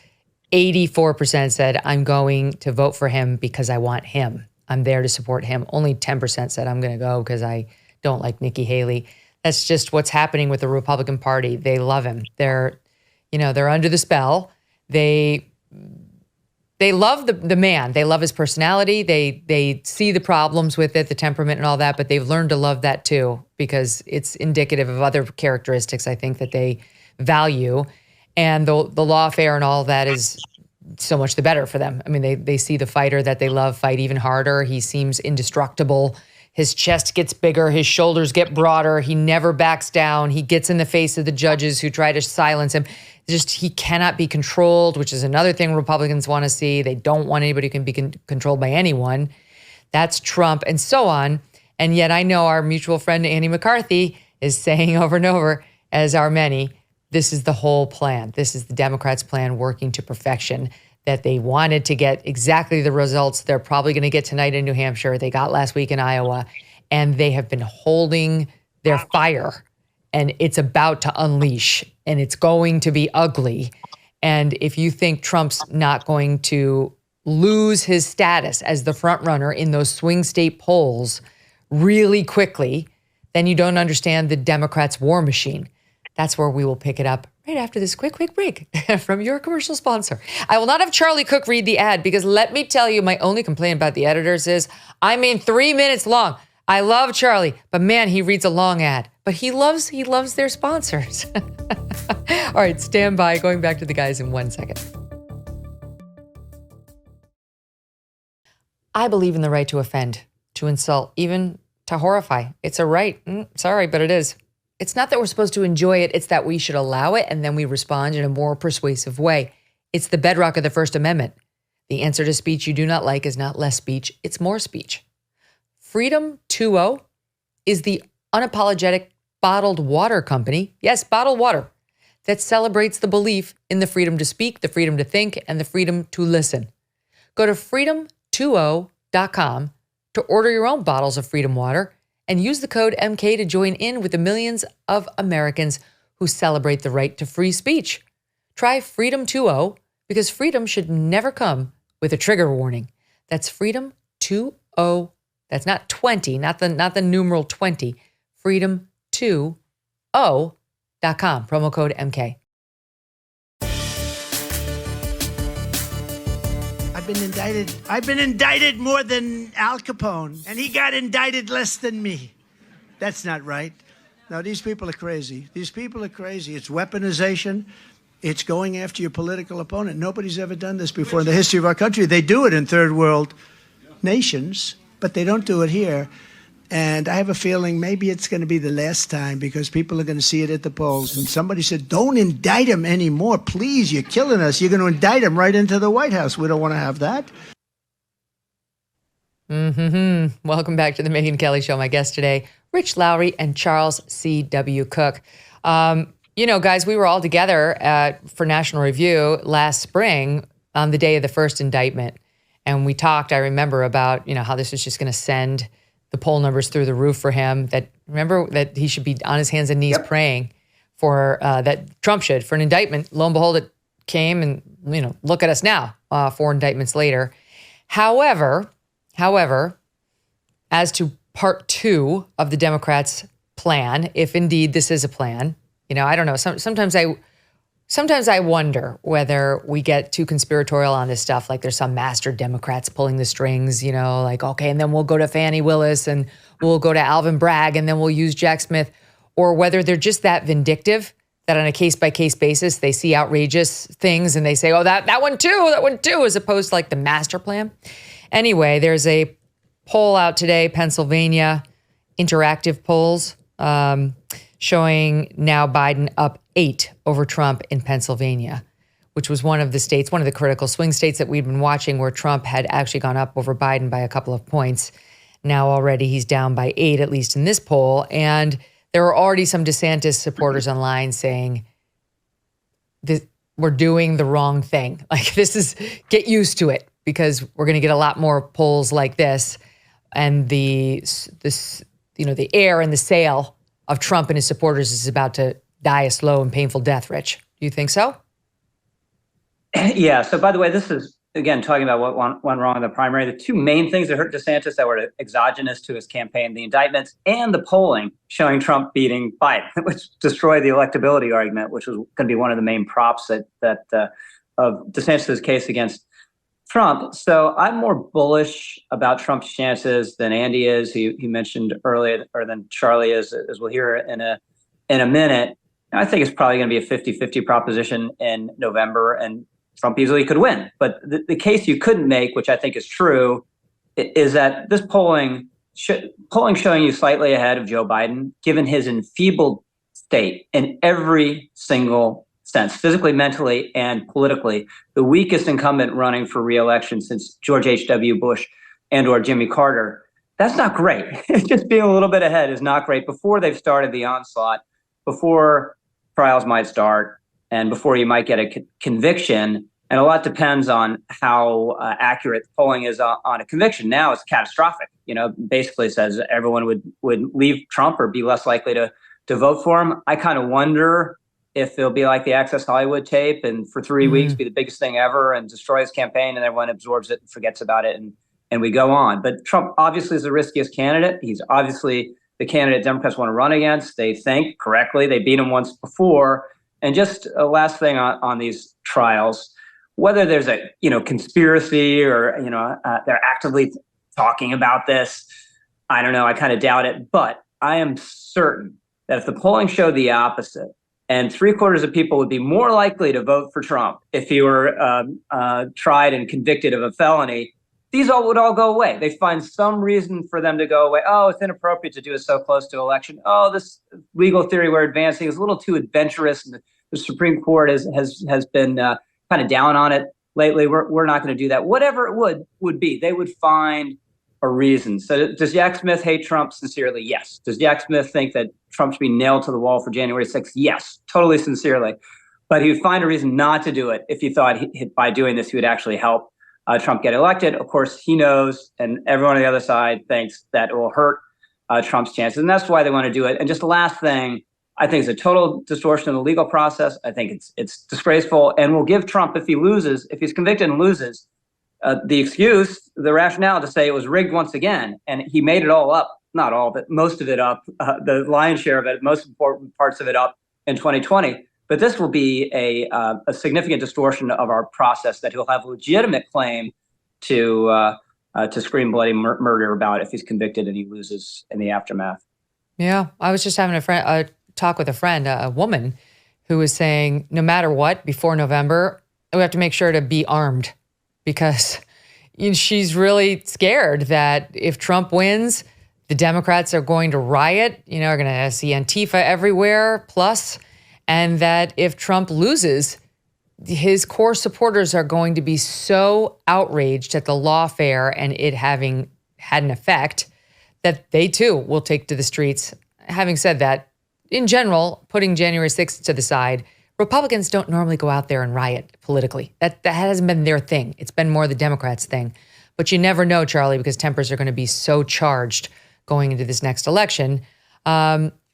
A: 84% said, I'm going to vote for him because I want him. I'm there to support him. Only 10% said, I'm going to go because I don't like Nikki Haley. That's just what's happening with the Republican Party. They love him. They're under the spell. They love the man. They love his personality. They see the problems with it, the temperament and all that, but they've learned to love that too because it's indicative of other characteristics I think that they value. And the lawfare and all that is so much the better for them. I mean, they see the fighter that they love fight even harder. He seems indestructible. His chest gets bigger. His shoulders get broader. He never backs down. He gets in the face of the judges who try to silence him. He cannot be controlled, which is another thing Republicans want to see. They don't want anybody who can be controlled by anyone. That's Trump and so on. And yet I know our mutual friend, Andy McCarthy, is saying over and over, as are many, this is the whole plan. This is the Democrats' plan working to perfection, that they wanted to get exactly the results they're probably going to get tonight in New Hampshire, they got last week in Iowa, and they have been holding their fire, and it's about to unleash, and it's going to be ugly. And if you think Trump's not going to lose his status as the front runner in those swing state polls really quickly, then you don't understand the Democrats' war machine. That's where we will pick it up right after this quick break from your commercial sponsor. I will not have Charlie Cooke read the ad because let me tell you, my only complaint about the editors is, 3 minutes long. I love Charlie, but man, he reads a long ad. But he loves their sponsors. All right, stand by. Going back to the guys in 1 second. I believe in the right to offend, to insult, even to horrify. It's a right. Sorry, but it is. It's not that we're supposed to enjoy it. It's that we should allow it and then we respond in a more persuasive way. It's the bedrock of the First Amendment. The answer to speech you do not like is not less speech. It's more speech. Freedom 2.0 is the unapologetic bottled water company. Yes, bottled water that celebrates the belief in the freedom to speak, the freedom to think, and the freedom to listen. Go to freedom20.com to order your own bottles of Freedom Water and use the code MK to join in with the millions of Americans who celebrate the right to free speech. Try Freedom 2.0 because freedom should never come with a trigger warning. That's Freedom 2.0. That's not 20, not the numeral 20. Freedom20.com. Promo code MK.
H: I've been indicted more than Al Capone, and he got indicted less than me. That's not right. No, these people are crazy. These people are crazy. It's weaponization. It's going after your political opponent. Nobody's ever done this before in the history of our country. They do it in third world nations, but they don't do it here. And I have a feeling maybe it's going to be the last time because people are going to see it at the polls. And somebody said, don't indict him anymore. Please, you're killing us. You're going to indict him right into the White House. We don't want to have that.
A: Welcome back to the Megyn Kelly Show. My guests today, Rich Lowry and Charles C.W. Cooke. Guys, we were all together for National Review last spring on the day of the first indictment. And we talked, I remember, about, how this was just going to send the poll numbers through the roof for him, that he should be on his hands and knees praying for, that Trump should, for an indictment. Lo and behold, it came and, look at us now, 4 indictments later. However, as to part 2 of the Democrats' plan, if indeed this is a plan, I don't know. Sometimes I wonder whether we get too conspiratorial on this stuff, like there's some master Democrats pulling the strings, okay, and then we'll go to Fani Willis and we'll go to Alvin Bragg and then we'll use Jack Smith, or whether they're just that vindictive that on a case-by-case basis, they see outrageous things and they say, that one too, as opposed to like the master plan. Anyway, there's a poll out today, Pennsylvania, interactive polls, showing now Biden up 8 over Trump in Pennsylvania, which was one of the critical swing states that we've been watching where Trump had actually gone up over Biden by a couple of points. Now already he's down by 8, at least in this poll. And there are already some DeSantis supporters online saying, we're doing the wrong thing. Like get used to it because we're going to get a lot more polls like this. And the air and the sail of Trump and his supporters is about to die a slow and painful death, Rich. Do you think so?
D: Yeah. So by the way, this is, again, talking about what went wrong in the primary. The 2 main things that hurt DeSantis that were exogenous to his campaign, the indictments and the polling showing Trump beating Biden, which destroyed the electability argument, which was going to be one of the main props that of DeSantis' case against Trump. So I'm more bullish about Trump's chances than Andy is, who he mentioned earlier, or than Charlie is, as we'll hear in a minute. I think it's probably going to be a 50-50 proposition in November, and Trump easily could win. But the case you couldn't make, which I think is true, is that this polling showing you slightly ahead of Joe Biden, given his enfeebled state in every single sense, physically, mentally, and politically, the weakest incumbent running for re-election since George H.W. Bush and or Jimmy Carter. That's not great. Just being a little bit ahead is not great before they've started the onslaught, before trials might start, and before you might get a conviction. And a lot depends on how accurate the polling is on a conviction. Now it's catastrophic. Basically says everyone would leave Trump or be less likely to vote for him. I kind of wonder if it'll be like the Access Hollywood tape and for 3 weeks be the biggest thing ever and destroy his campaign, and everyone absorbs it and forgets about it, and we go on. But Trump obviously is the riskiest candidate. He's obviously the candidate Democrats want to run against. They think correctly. They beat him once before. And just a last thing on these trials, whether there's a conspiracy or they're actively talking about this, I don't know. I kind of doubt it. But I am certain that if the polling showed the opposite, and 3/4 of people would be more likely to vote for Trump if he were tried and convicted of a felony, these would all go away. They find some reason for them to go away. Oh, it's inappropriate to do it so close to election. Oh, this legal theory we're advancing is a little too adventurous, and the Supreme Court has been kind of down on it lately. We're not going to do that. Whatever it would be, they would find a reason. So does Jack Smith hate Trump sincerely? Yes. Does Jack Smith think that Trump should be nailed to the wall for January 6th? Yes, totally sincerely. But he would find a reason not to do it if he thought by doing this he would actually help Trump get elected. Of course, he knows, and everyone on the other side thinks that it will hurt Trump's chances, and that's why they want to do it. And just the last thing, I think it's a total distortion of the legal process. I think it's disgraceful, and will give Trump, if he's convicted and loses, the rationale to say it was rigged once again, and he made it all up, not all of it, most of it up, the lion's share of it, most important parts of it up in 2020. But this will be a significant distortion of our process that he'll have a legitimate claim to scream bloody murder about if he's convicted and he loses in the aftermath.
A: Yeah, I was just having a talk with a friend, a woman, who was saying no matter what, before November, we have to make sure to be armed because she's really scared that if Trump wins, the Democrats are going to riot, are going to see Antifa everywhere, plus. And that if Trump loses, his core supporters are going to be so outraged at the lawfare and it having had an effect that they too will take to the streets. Having said that, in general, putting January 6th to the side, Republicans don't normally go out there and riot politically. That hasn't been their thing. It's been more the Democrats' thing. But you never know, Charlie, because tempers are going to be so charged going into this next election.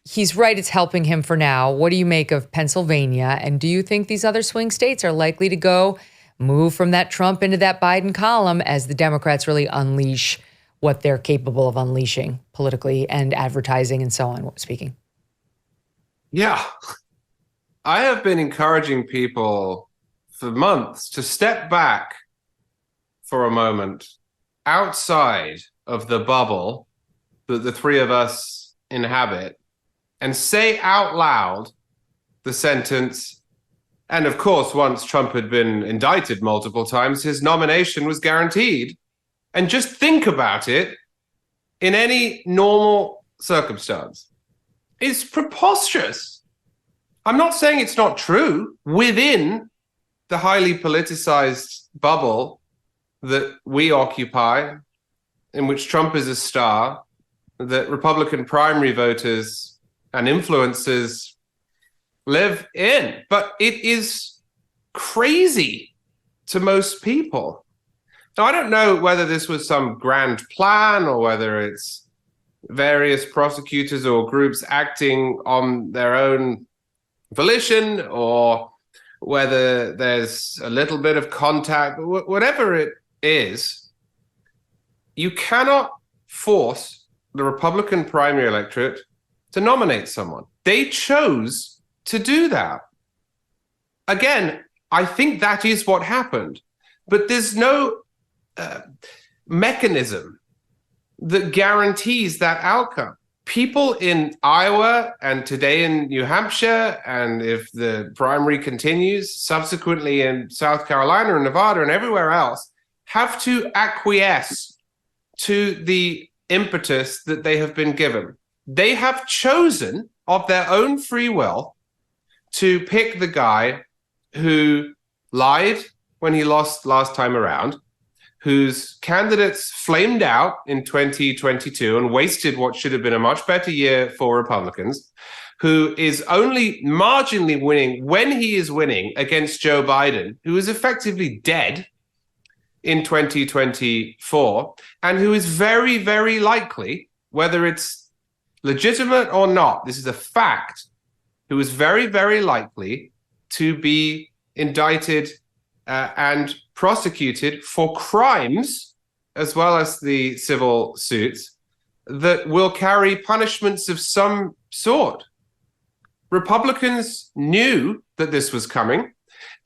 A: He's right, it's helping him for now. What do you make of Pennsylvania? And do you think these other swing states are likely to move from that Trump into that Biden column as the Democrats really unleash what they're capable of unleashing politically and advertising and so on, speaking?
E: Yeah. I have been encouraging people for months to step back for a moment outside of the bubble that the three of us inhabit and say out loud the sentence. And of course, once Trump had been indicted multiple times, his nomination was guaranteed. And just think about it in any normal circumstance. It's preposterous. I'm not saying it's not true. Within the highly politicized bubble that we occupy, in which Trump is a star, that Republican primary voters and influencers live in. But it is crazy to most people. Now, I don't know whether this was some grand plan or whether it's various prosecutors or groups acting on their own volition or whether there's a little bit of contact, whatever it is. You cannot force the Republican primary electorate to nominate someone. They chose to do that. Again, I think that is what happened, but there's no mechanism that guarantees that outcome. People in Iowa and today in New Hampshire, and if the primary continues, subsequently in South Carolina and Nevada and everywhere else, have to acquiesce to the impetus that they have been given. They have chosen of their own free will to pick the guy who lied when he lost last time around, whose candidates flamed out in 2022 and wasted what should have been a much better year for Republicans, who is only marginally winning when he is winning against Joe Biden, who is effectively dead in 2024, and who is very, very likely, whether it's legitimate or not, this is a fact, who is very, very likely to be indicted and prosecuted for crimes, as well as the civil suits, that will carry punishments of some sort. Republicans knew that this was coming,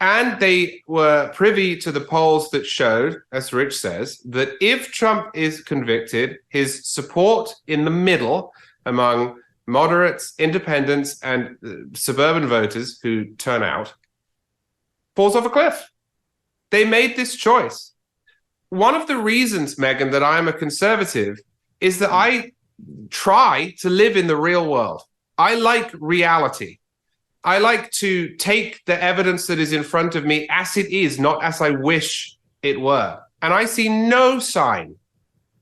E: and they were privy to the polls that showed, as Rich says, that if Trump is convicted, his support in the middle among moderates, independents, and suburban voters who turn out falls off a cliff. They made this choice. One of the reasons, Megyn, that I am a conservative is that I try to live in the real world. I like reality. I like to take the evidence that is in front of me as it is, not as I wish it were. And I see no sign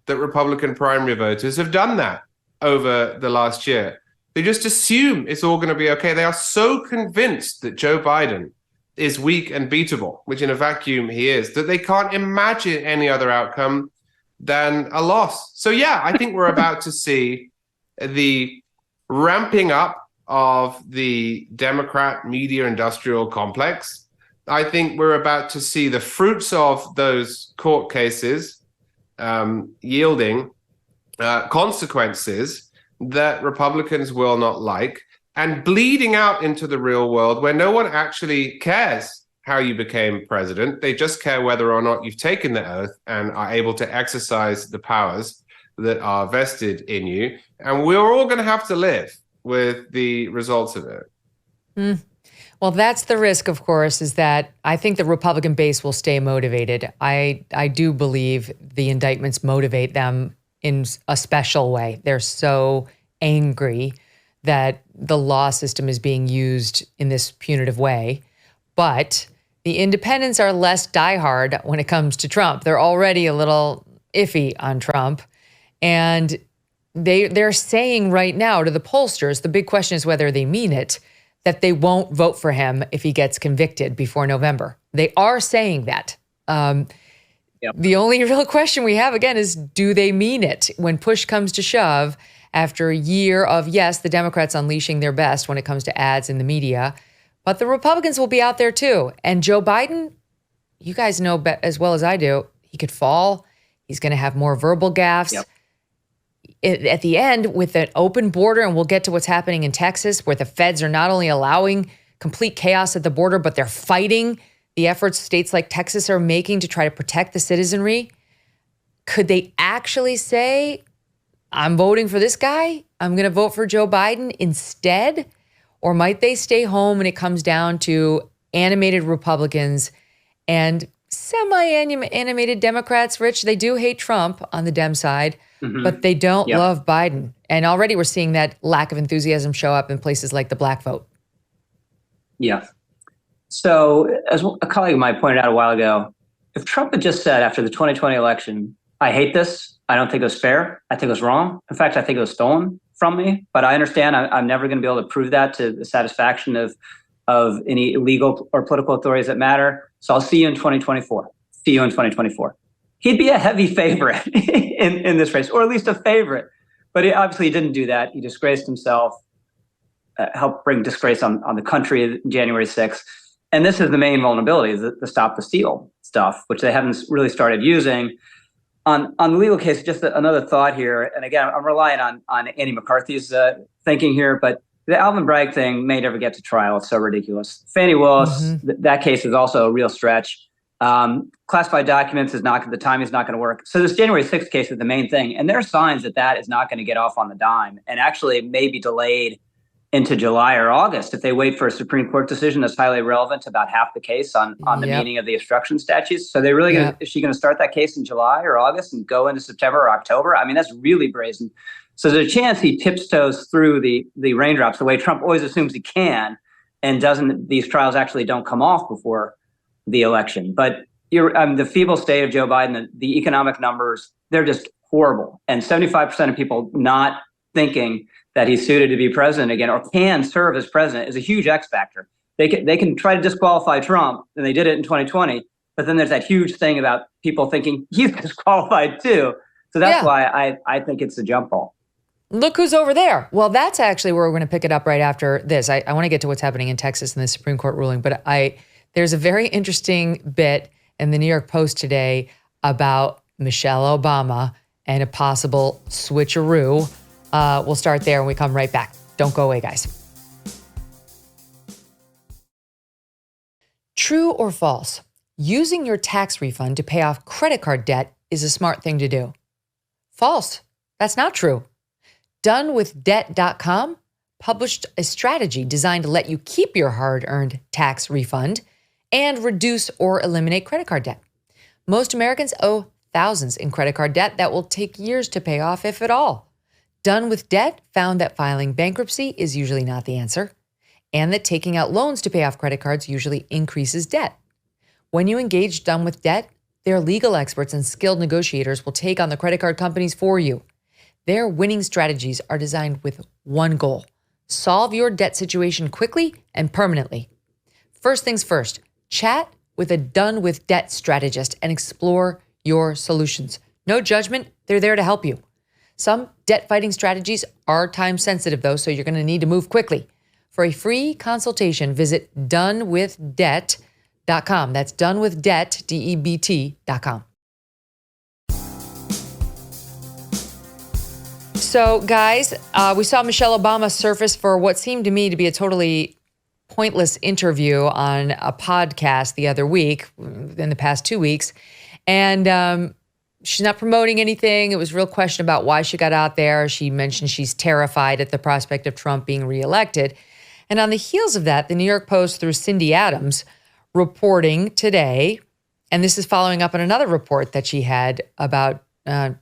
E: that Republican primary voters have done that over the last year. They just assume it's all going to be okay. They are so convinced that Joe Biden is weak and beatable, which in a vacuum he is, that they can't imagine any other outcome than a loss. So yeah, I think we're about to see the ramping up of the Democrat media industrial complex. I think we're about to see the fruits of those court cases yielding consequences that Republicans will not like, and bleeding out into the real world where no one actually cares how you became president. They just care whether or not you've taken the oath and are able to exercise the powers that are vested in you. And we're all going to have to live with the results of it.
A: Well, that's the risk, of course, is that I think the Republican base will stay motivated. I do believe the indictments motivate them in a special way. They're so angry that the law system is being used in this punitive way. But the independents are less diehard when it comes to Trump. They're already a little iffy on Trump. And they're saying right now to the pollsters, the big question is whether they mean it, that they won't vote for him if he gets convicted before November. They are saying that. The only real question we have, again, is do they mean it when push comes to shove after a year of, yes, the Democrats unleashing their best when it comes to ads in the media, but the Republicans will be out there too. And Joe Biden, you guys know as well as I do, he could fall. He's going to have more verbal gaffes. At the end, with an open border, and we'll get to what's happening in Texas, where the feds are not only allowing complete chaos at the border, but they're fighting the efforts states like Texas are making to try to protect the citizenry. Could they actually say, I'm voting for this guy, I'm going to vote for Joe Biden instead? Or might they stay home when it comes down to animated Republicans and semi-animated Democrats? Rich, they do hate Trump on the Dem side, but they don't love Biden. And already we're seeing that lack of enthusiasm show up in places like the black vote.
D: Yeah. So as a colleague of mine pointed out a while ago, if Trump had just said after the 2020 election, I hate this, I don't think it was fair, I think it was wrong. In fact, I think it was stolen from me, but I understand I'm never going to be able to prove that to the satisfaction of any legal or political authorities that matter. So I'll see you in 2024. See you in 2024. He'd be a heavy favorite in this race, or at least a favorite. But he didn't do that. He disgraced himself, helped bring disgrace on the country January 6th. And this is the main vulnerability, the stop the steal stuff, which they haven't really started using. On the legal case, just another thought here. And again, I'm relying on Andy McCarthy's thinking here, but the Alvin Bragg thing may never get to trial. It's so ridiculous. Fani Willis, that case is also a real stretch. Classified documents the timing is not going to work. So this January 6th case is the main thing. And there are signs that is not going to get off on the dime and actually may be delayed into July or August if they wait for a Supreme Court decision that's highly relevant to about half the case on the meaning of the obstruction statutes. So they're really is she going to start that case in July or August and go into September or October? I mean, that's really brazen. So there's a chance he tiptoes through the raindrops the way Trump always assumes he can, and these trials actually don't come off before the election. But the feeble state of Joe Biden, the economic numbers, they're just horrible. And 75% of people not thinking that he's suited to be president again or can serve as president is a huge X factor. They can try to disqualify Trump, and they did it in 2020. But then there's that huge thing about people thinking he's disqualified too. So that's why I think it's a jump ball.
A: look who's over there. Well, that's actually where we're going to pick it up right after this. I want to get to what's happening in Texas and the Supreme Court ruling, but there's a very interesting bit in the New York Post today about Michelle Obama and a possible switcheroo. We'll start there and we come right back. Don't go away, guys. True or false? Using your tax refund to pay off credit card debt is a smart thing to do. False. That's not true. donewithdebt.com published a strategy designed to let you keep your hard-earned tax refund and reduce or eliminate credit card debt. Most Americans owe thousands in credit card debt that will take years to pay off, if at all. Done with Debt found that filing bankruptcy is usually not the answer, and that taking out loans to pay off credit cards usually increases debt. When you engage Done with Debt, their legal experts and skilled negotiators will take on the credit card companies for you. Their winning strategies are designed with one goal: solve your debt situation quickly and permanently. First things first, chat with a Done with Debt strategist and explore your solutions. No judgment, they're there to help you. Some debt fighting strategies are time sensitive though, so you're going to need to move quickly. For a free consultation, visit donewithdebt.com. That's donewithdebt, DEBT.com. So, guys, we saw Michelle Obama surface for what seemed to me to be a totally pointless interview on a podcast the other week, in the past 2 weeks. And she's not promoting anything. It was a real question about why she got out there. She mentioned she's terrified at the prospect of Trump being reelected. And on the heels of that, the New York Post, through Cindy Adams, reporting today, and this is following up on another report that she had about a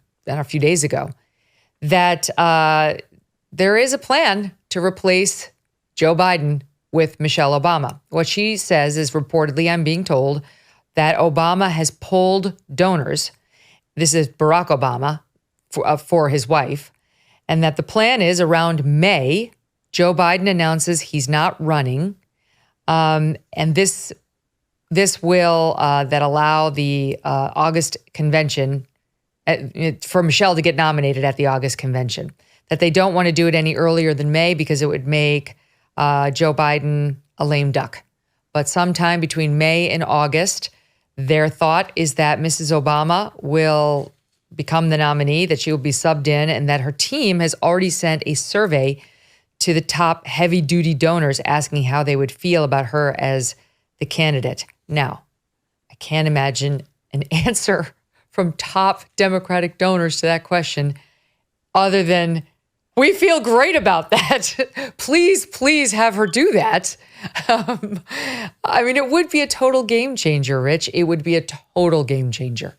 A: few days ago, that there is a plan to replace Joe Biden with Michelle Obama. What she says is, reportedly, I'm being told, that Obama has pulled donors. This is Barack Obama for his wife. And that the plan is around May, Joe Biden announces he's not running. And this will that allow the August convention for Michelle to get nominated at the August convention. That they don't want to do it any earlier than May because it would make Joe Biden a lame duck. But sometime between May and August, their thought is that Mrs. Obama will become the nominee, that she will be subbed in, and that her team has already sent a survey to the top heavy-duty donors asking how they would feel about her as the candidate. Now, I can't imagine an answer from top Democratic donors to that question other than, we feel great about that. Please have her do that. I mean, it would be a total game changer, Rich. It would be a total game changer.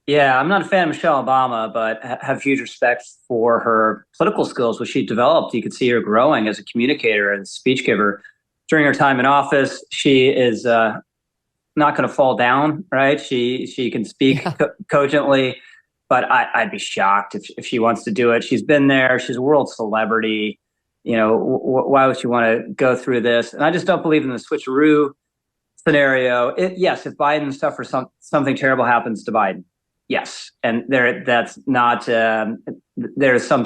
D: Yeah, I'm not a fan of Michelle Obama, but have huge respect for her political skills, which she developed. You could see her growing as a communicator and speech giver during her time in office. She is not going to fall down, right? She can speak cogently, but I'd be shocked if she wants to do it. She's been there. She's a world celebrity. You know, why would she want to go through this? And I just don't believe in the switcheroo scenario. Yes, if Biden suffers something terrible happens to Biden, yes, and that's not. There's some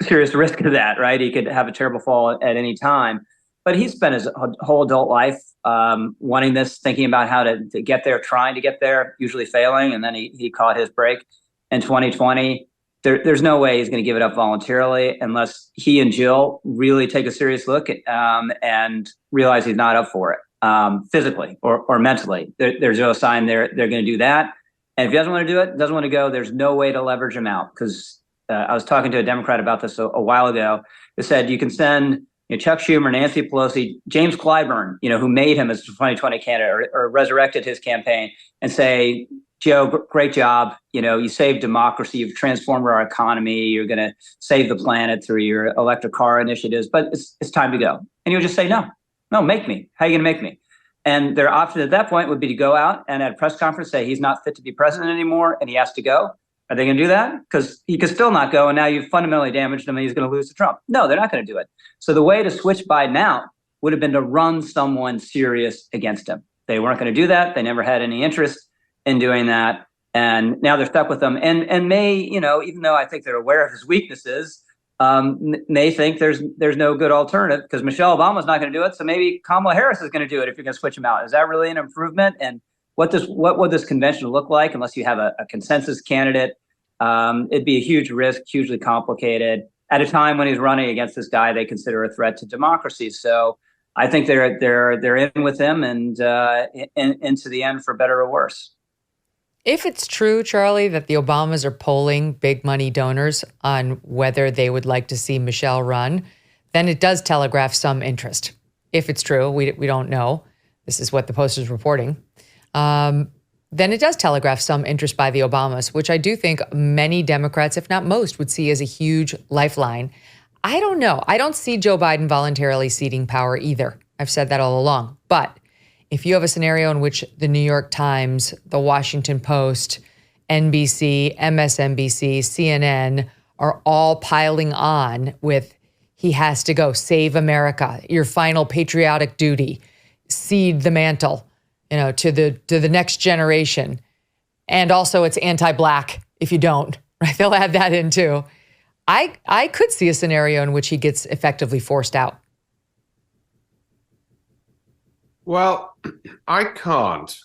D: serious risk of that, right? He could have a terrible fall at any time. But he spent his whole adult life wanting this, thinking about how to get there, trying to get there, usually failing, and then he caught his break in 2020. There's no way he's going to give it up voluntarily unless he and Jill really take a serious look and realize he's not up for it physically or mentally. There's no sign they're going to do that. And if he doesn't want to do it, doesn't want to go, there's no way to leverage him out. Because I was talking to a Democrat about this a while ago. They said you can send Chuck Schumer, Nancy Pelosi, James Clyburn, who made him as the 2020 candidate or resurrected his campaign, and say, Joe, great job. You saved democracy. You've transformed our economy. You're going to save the planet through your electric car initiatives. But it's time to go. And you would just say, no, make me. How are you going to make me? And their option at that point would be to go out and at a press conference say he's not fit to be president anymore and he has to go. Are they going to do that? Because he could still not go, and now you've fundamentally damaged him and he's going to lose to Trump. No, they're not going to do it. So the way to switch Biden out would have been to run someone serious against him. They weren't going to do that. They never had any interest in doing that. And now they're stuck with him, and may, even though I think they're aware of his weaknesses, may think there's no good alternative because Michelle Obama's not going to do it. So maybe Kamala Harris is going to do it if you're going to switch him out. Is that really an improvement? And what would this convention look like unless you have a consensus candidate? It'd be a huge risk, hugely complicated at a time when he's running against this guy they consider a threat to democracy. So I think they're in with him and into the end for better or worse.
A: If it's true, Charlie, that the Obamas are polling big money donors on whether they would like to see Michelle run, then it does telegraph some interest. If it's true, we don't know. This is what the Post is reporting. Then it does telegraph some interest by the Obamas, which I do think many Democrats, if not most, would see as a huge lifeline. I don't know. I don't see Joe Biden voluntarily ceding power either. I've said that all along. But if you have a scenario in which the New York Times, the Washington Post, NBC, MSNBC, CNN are all piling on with he has to go, save America, your final patriotic duty, cede the mantle, to the next generation. And also it's anti-Black if you don't, right? They'll add that in too. I could see a scenario in which he gets effectively forced out.
E: Well, I can't.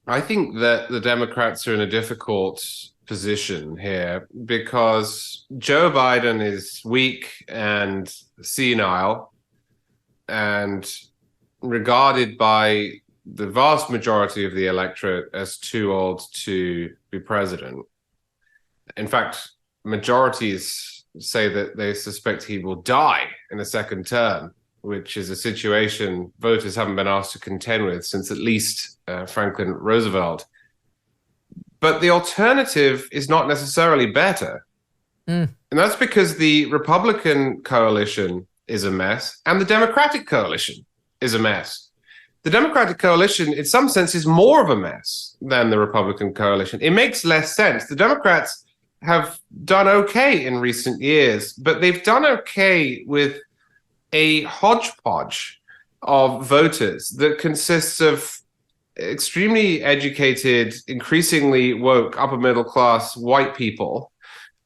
E: I think that the Democrats are in a difficult position here because Joe Biden is weak and senile and regarded by the vast majority of the electorate as too old to be president. In fact, majorities say that they suspect he will die in a second term, which is a situation voters haven't been asked to contend with since at least Franklin Roosevelt. But the alternative is not necessarily better. And that's because the Republican coalition is a mess and the Democratic coalition is a mess. The Democratic coalition, in some sense, is more of a mess than the Republican coalition. It makes less sense. The Democrats have done okay in recent years, but they've done okay with a hodgepodge of voters that consists of extremely educated, increasingly woke, upper middle class white people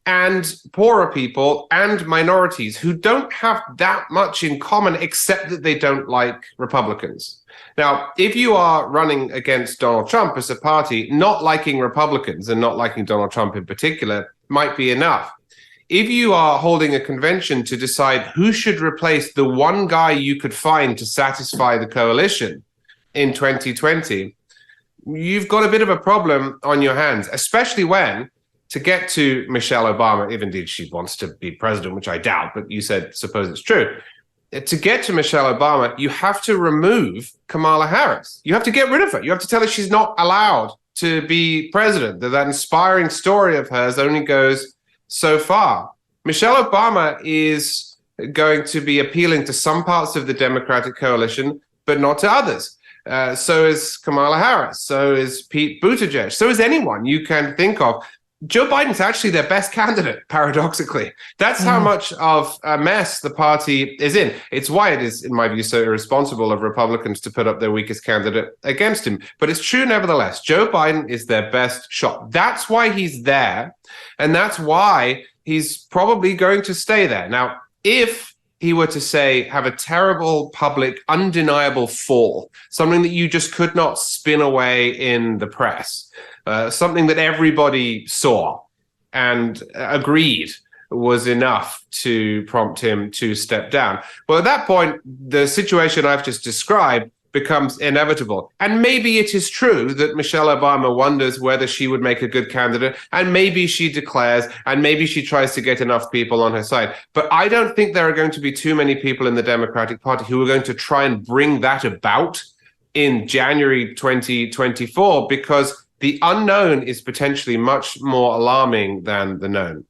E: and poorer people and minorities who don't have that much in common except that they don't like Republicans. Now, if you are running against Donald Trump as a party, not liking Republicans and not liking Donald Trump in particular might be enough. If you are holding a convention to decide who should replace the one guy you could find to satisfy the coalition in 2020, you've got a bit of a problem on your hands, especially when, to get to Michelle Obama, if indeed she wants to be president, which I doubt, but you said, suppose it's true. To get to Michelle Obama, you have to remove Kamala Harris. You have to get rid of her. You have to tell her she's not allowed to be president, that inspiring story of hers only goes so far. Michelle Obama is going to be appealing to some parts of the Democratic coalition, but not to others. So is Kamala Harris. So is Pete Buttigieg. So is anyone you can think of. Joe Biden's actually their best candidate, paradoxically. That's how much of a mess the party is in. It's why it is, in my view, so irresponsible of Republicans to put up their weakest candidate against him. But it's true nevertheless. Joe Biden is their best shot. That's why he's there. And that's why he's probably going to stay there. Now, if he were to say, have a terrible public, undeniable fall, something that you just could not spin away in the press, something that everybody saw and agreed was enough to prompt him to step down. Well, at that point, the situation I've just described becomes inevitable. And maybe it is true that Michelle Obama wonders whether she would make a good candidate, and maybe she declares, and maybe she tries to get enough people on her side. But I don't think there are going to be too many people in the Democratic Party who are going to try and bring that about in January 2024, because the unknown is potentially much more alarming than the known.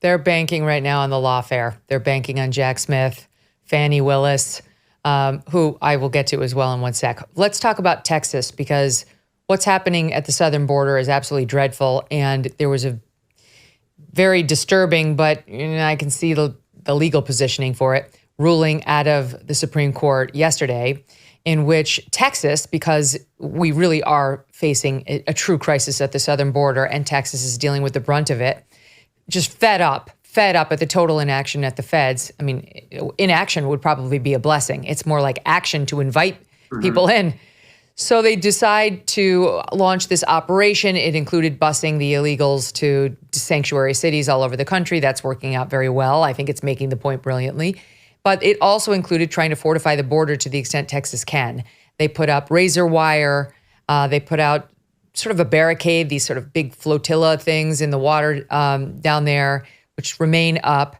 A: They're banking right now on the lawfare. They're banking on Jack Smith, Fani Willis, who I will get to as well in one sec. Let's talk about Texas, because what's happening at the southern border is absolutely dreadful. And there was a very disturbing, but I can see the legal positioning for it, ruling out of the Supreme Court yesterday in which Texas, because we really are facing a true crisis at the southern border, and Texas is dealing with the brunt of it, just fed up at the total inaction at the feds. I mean, inaction would probably be a blessing. It's more like action to invite people in. So they decide to launch this operation. It included busing the illegals to sanctuary cities all over the country. That's working out very well. I think it's making the point brilliantly. But it also included trying to fortify the border to the extent Texas can. They put up razor wire. They put out sort of a barricade, these sort of big flotilla things in the water down there, which remain up.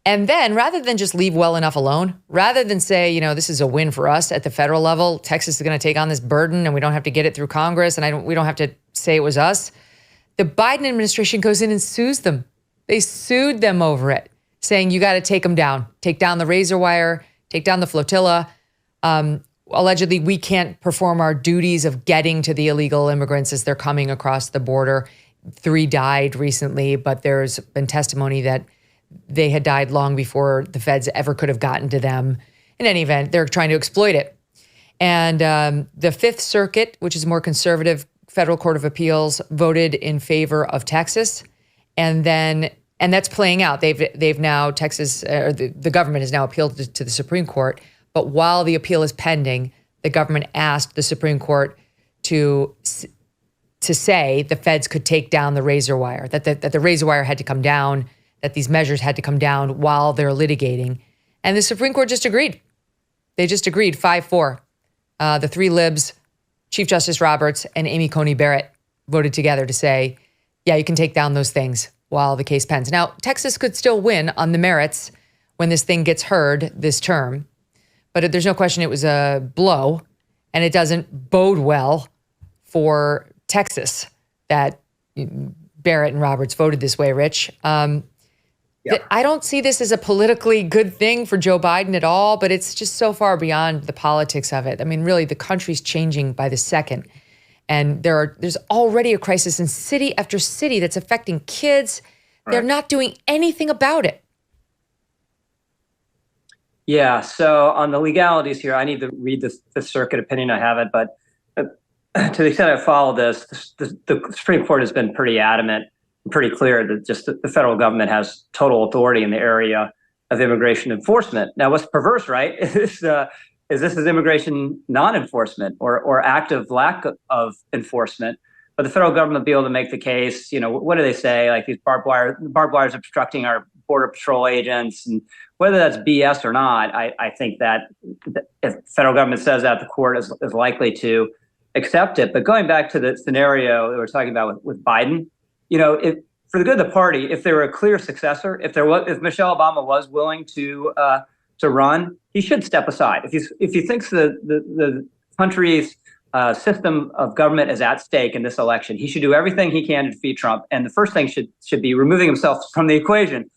A: And then rather than just leave well enough alone, rather than say, you know, this is a win for us at the federal level, Texas is going to take on this burden and we don't have to get it through Congress and we don't have to say it was us. The Biden administration goes in and sues them. They sued them over it, saying you got to take them down, take down the razor wire, take down the flotilla. Allegedly, we can't perform our duties of getting to the illegal immigrants as they're coming across the border. 3 died recently, but there's been testimony that they had died long before the feds ever could have gotten to them. In any event, they're trying to exploit it. And the Fifth Circuit, which is a more conservative federal court of appeals, voted in favor of Texas. And that's playing out. They've now, Texas, or the government has now appealed to the Supreme Court. But while the appeal is pending, the government asked the Supreme Court to say the feds could take down the razor wire, that the razor wire had to come down, that these measures had to come down while they're litigating. And the Supreme Court just agreed. They just agreed 5-4. The 3 libs, Chief Justice Roberts and Amy Coney Barrett, voted together to say, yeah, you can take down those things while the case pens. Now, Texas could still win on the merits when this thing gets heard this term. But there's no question it was a blow, and it doesn't bode well for Texas that Barrett and Roberts voted this way, Rich. I don't see this as a politically good thing for Joe Biden at all, but it's just so far beyond the politics of it. I mean, really, the country's changing by the second. And there's already a crisis in city after city that's affecting kids. Right. They're not doing anything about it.
D: Yeah, so on the legalities here, I need to read the Fifth Circuit opinion. I have it, but to the extent I follow this, the Supreme Court has been pretty adamant, pretty clear that just the federal government has total authority in the area of immigration enforcement. Now, what's perverse, right, is this is immigration non-enforcement or active lack of enforcement. But the federal government be able to make the case, you know, what do they say? Like these barbed wires obstructing our border patrol agents, and whether that's BS or not, I think that if the federal government says that, the court is likely to accept it. But going back to the scenario that we're talking about with Biden, you know, for the good of the party, if there were a clear successor, if Michelle Obama was willing to run, he should step aside. If he thinks the country's system of government is at stake in this election, he should do everything he can to defeat Trump. And the first thing should be removing himself from the equation.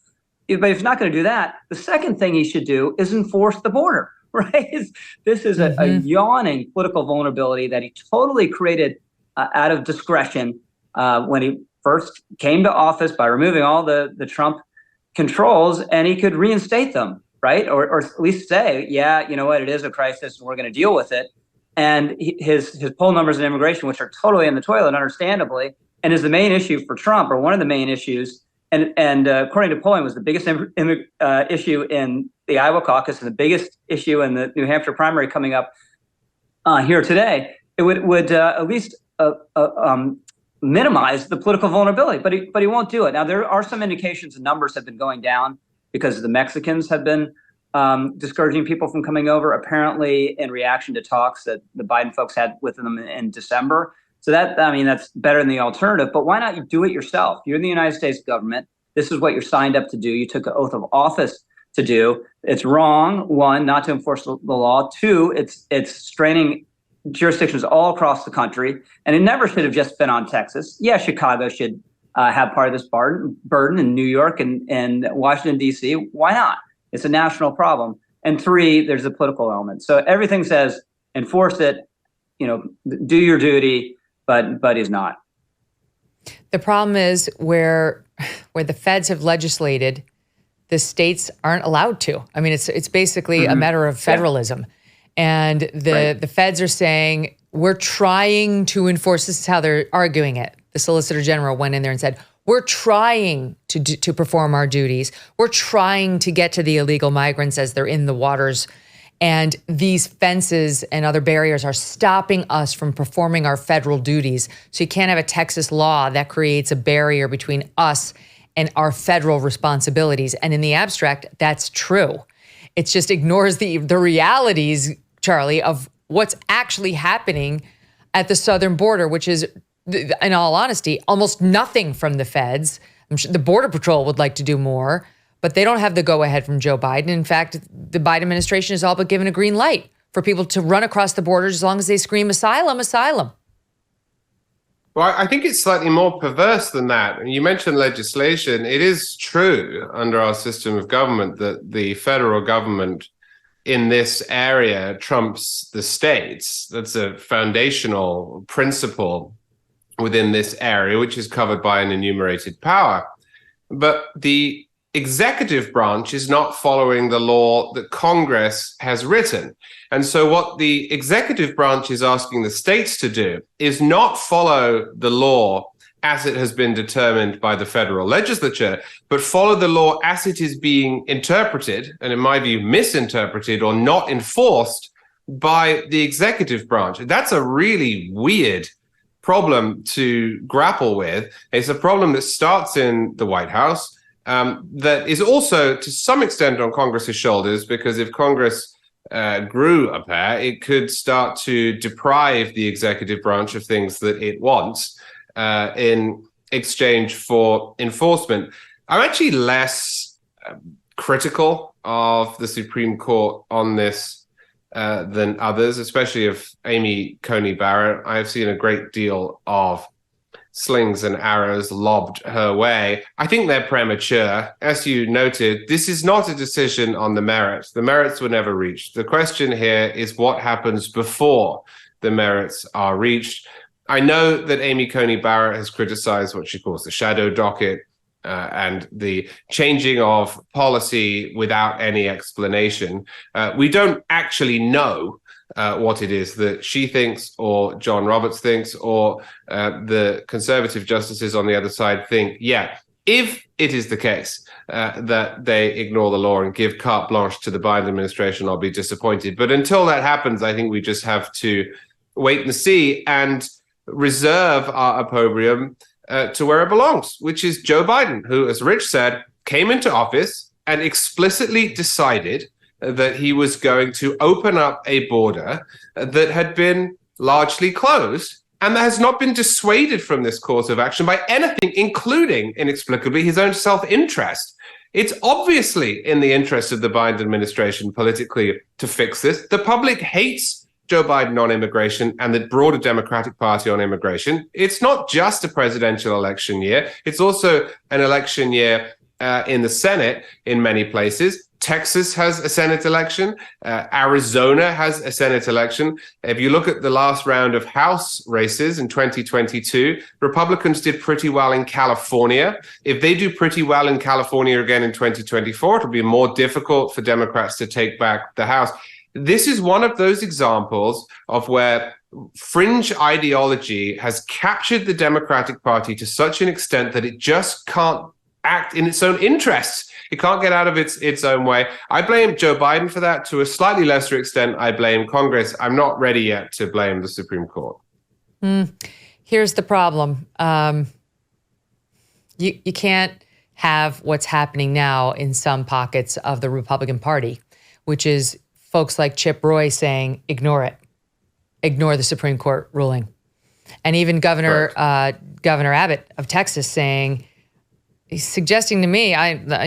D: But if he's not going to do that, the second thing he should do is enforce the border, right? This is a yawning political vulnerability that he totally created out of discretion when he first came to office by removing all the Trump controls, and he could reinstate them, right? Or at least say, yeah, you know what, it is a crisis and we're going to deal with it. And his poll numbers in immigration, which are totally in the toilet, understandably, and is the main issue for Trump, or one of the main issues. And according to polling, was the biggest issue in the Iowa caucus and the biggest issue in the New Hampshire primary coming up here today. It would at least minimize the political vulnerability, but he won't do it. Now, there are some indications the numbers have been going down because the Mexicans have been discouraging people from coming over, apparently in reaction to talks that the Biden folks had with them in December. So that's better than the alternative. But why not you do it yourself? You're in the United States government. This is what you're signed up to do. You took an oath of office to do. It's wrong, one, not to enforce the law. Two, it's straining jurisdictions all across the country. And it never should have just been on Texas. Yeah, Chicago should have part of this burden, and New York and Washington, D.C. Why not? It's a national problem. And three, there's a political element. So everything says enforce it, you know, do your duty, but he's not.
A: The problem is where the feds have legislated, the states aren't allowed to. I mean, it's basically a matter of federalism. And the feds are saying, we're trying to enforce, this is how they're arguing it. The Solicitor General went in there and said, we're trying to perform our duties. We're trying to get to the illegal migrants as they're in the waters. And these fences and other barriers are stopping us from performing our federal duties. So you can't have a Texas law that creates a barrier between us and our federal responsibilities. And in the abstract, that's true. It just ignores the realities, Charlie, of what's actually happening at the southern border, which is, in all honesty, almost nothing from the feds. I'm sure the Border Patrol would like to do more, but they don't have the go-ahead from Joe Biden. In fact, the Biden administration has all but given a green light for people to run across the border as long as they scream asylum, asylum.
E: Well, I think it's slightly more perverse than that. You mentioned legislation. It is true under our system of government that the federal government in this area trumps the states. That's a foundational principle within this area, which is covered by an enumerated power. But the executive branch is not following the law that Congress has written. And so what the executive branch is asking the states to do is not follow the law as it has been determined by the federal legislature, but follow the law as it is being interpreted, and in my view, misinterpreted or not enforced by the executive branch. That's a really weird problem to grapple with. It's a problem that starts in the White House, that is also to some extent on Congress's shoulders, because if Congress grew a pair, it could start to deprive the executive branch of things that it wants in exchange for enforcement. I'm actually less critical of the Supreme Court on this than others, especially of Amy Coney Barrett. I've seen a great deal of slings and arrows lobbed her way. I think they're premature. As you noted, this is not a decision on the merits. The merits were never reached. The question here is what happens before the merits are reached. I know that Amy Coney Barrett has criticized what she calls the shadow docket and the changing of policy without any explanation. We don't actually know what it is that she thinks or John Roberts thinks or the conservative justices on the other side think. Yeah, if it is the case that they ignore the law and give carte blanche to the Biden administration, I'll be disappointed. But until that happens, I think we just have to wait and see and reserve our opprobrium to where it belongs, which is Joe Biden, who, as Rich said, came into office and explicitly decided that he was going to open up a border that had been largely closed and that has not been dissuaded from this course of action by anything, including, inexplicably, his own self-interest. It's obviously in the interest of the Biden administration politically to fix this. The public hates Joe Biden on immigration and the broader Democratic Party on immigration. It's not just a presidential election year. It's also an election year in the Senate in many places. Texas has a Senate election. Arizona has a Senate election. If you look at the last round of House races in 2022, Republicans did pretty well in California. If they do pretty well in California again in 2024, it'll be more difficult for Democrats to take back the House. This is one of those examples of where fringe ideology has captured the Democratic Party to such an extent that it just can't act in its own interests. It can't get out of its own way. I blame Joe Biden for that. To a slightly lesser extent, I blame Congress. I'm not ready yet to blame the Supreme Court.
A: Here's the problem. You can't have what's happening now in some pockets of the Republican Party, which is folks like Chip Roy saying, ignore it. Ignore the Supreme Court ruling. And even Governor Abbott of Texas saying, he's suggesting to me,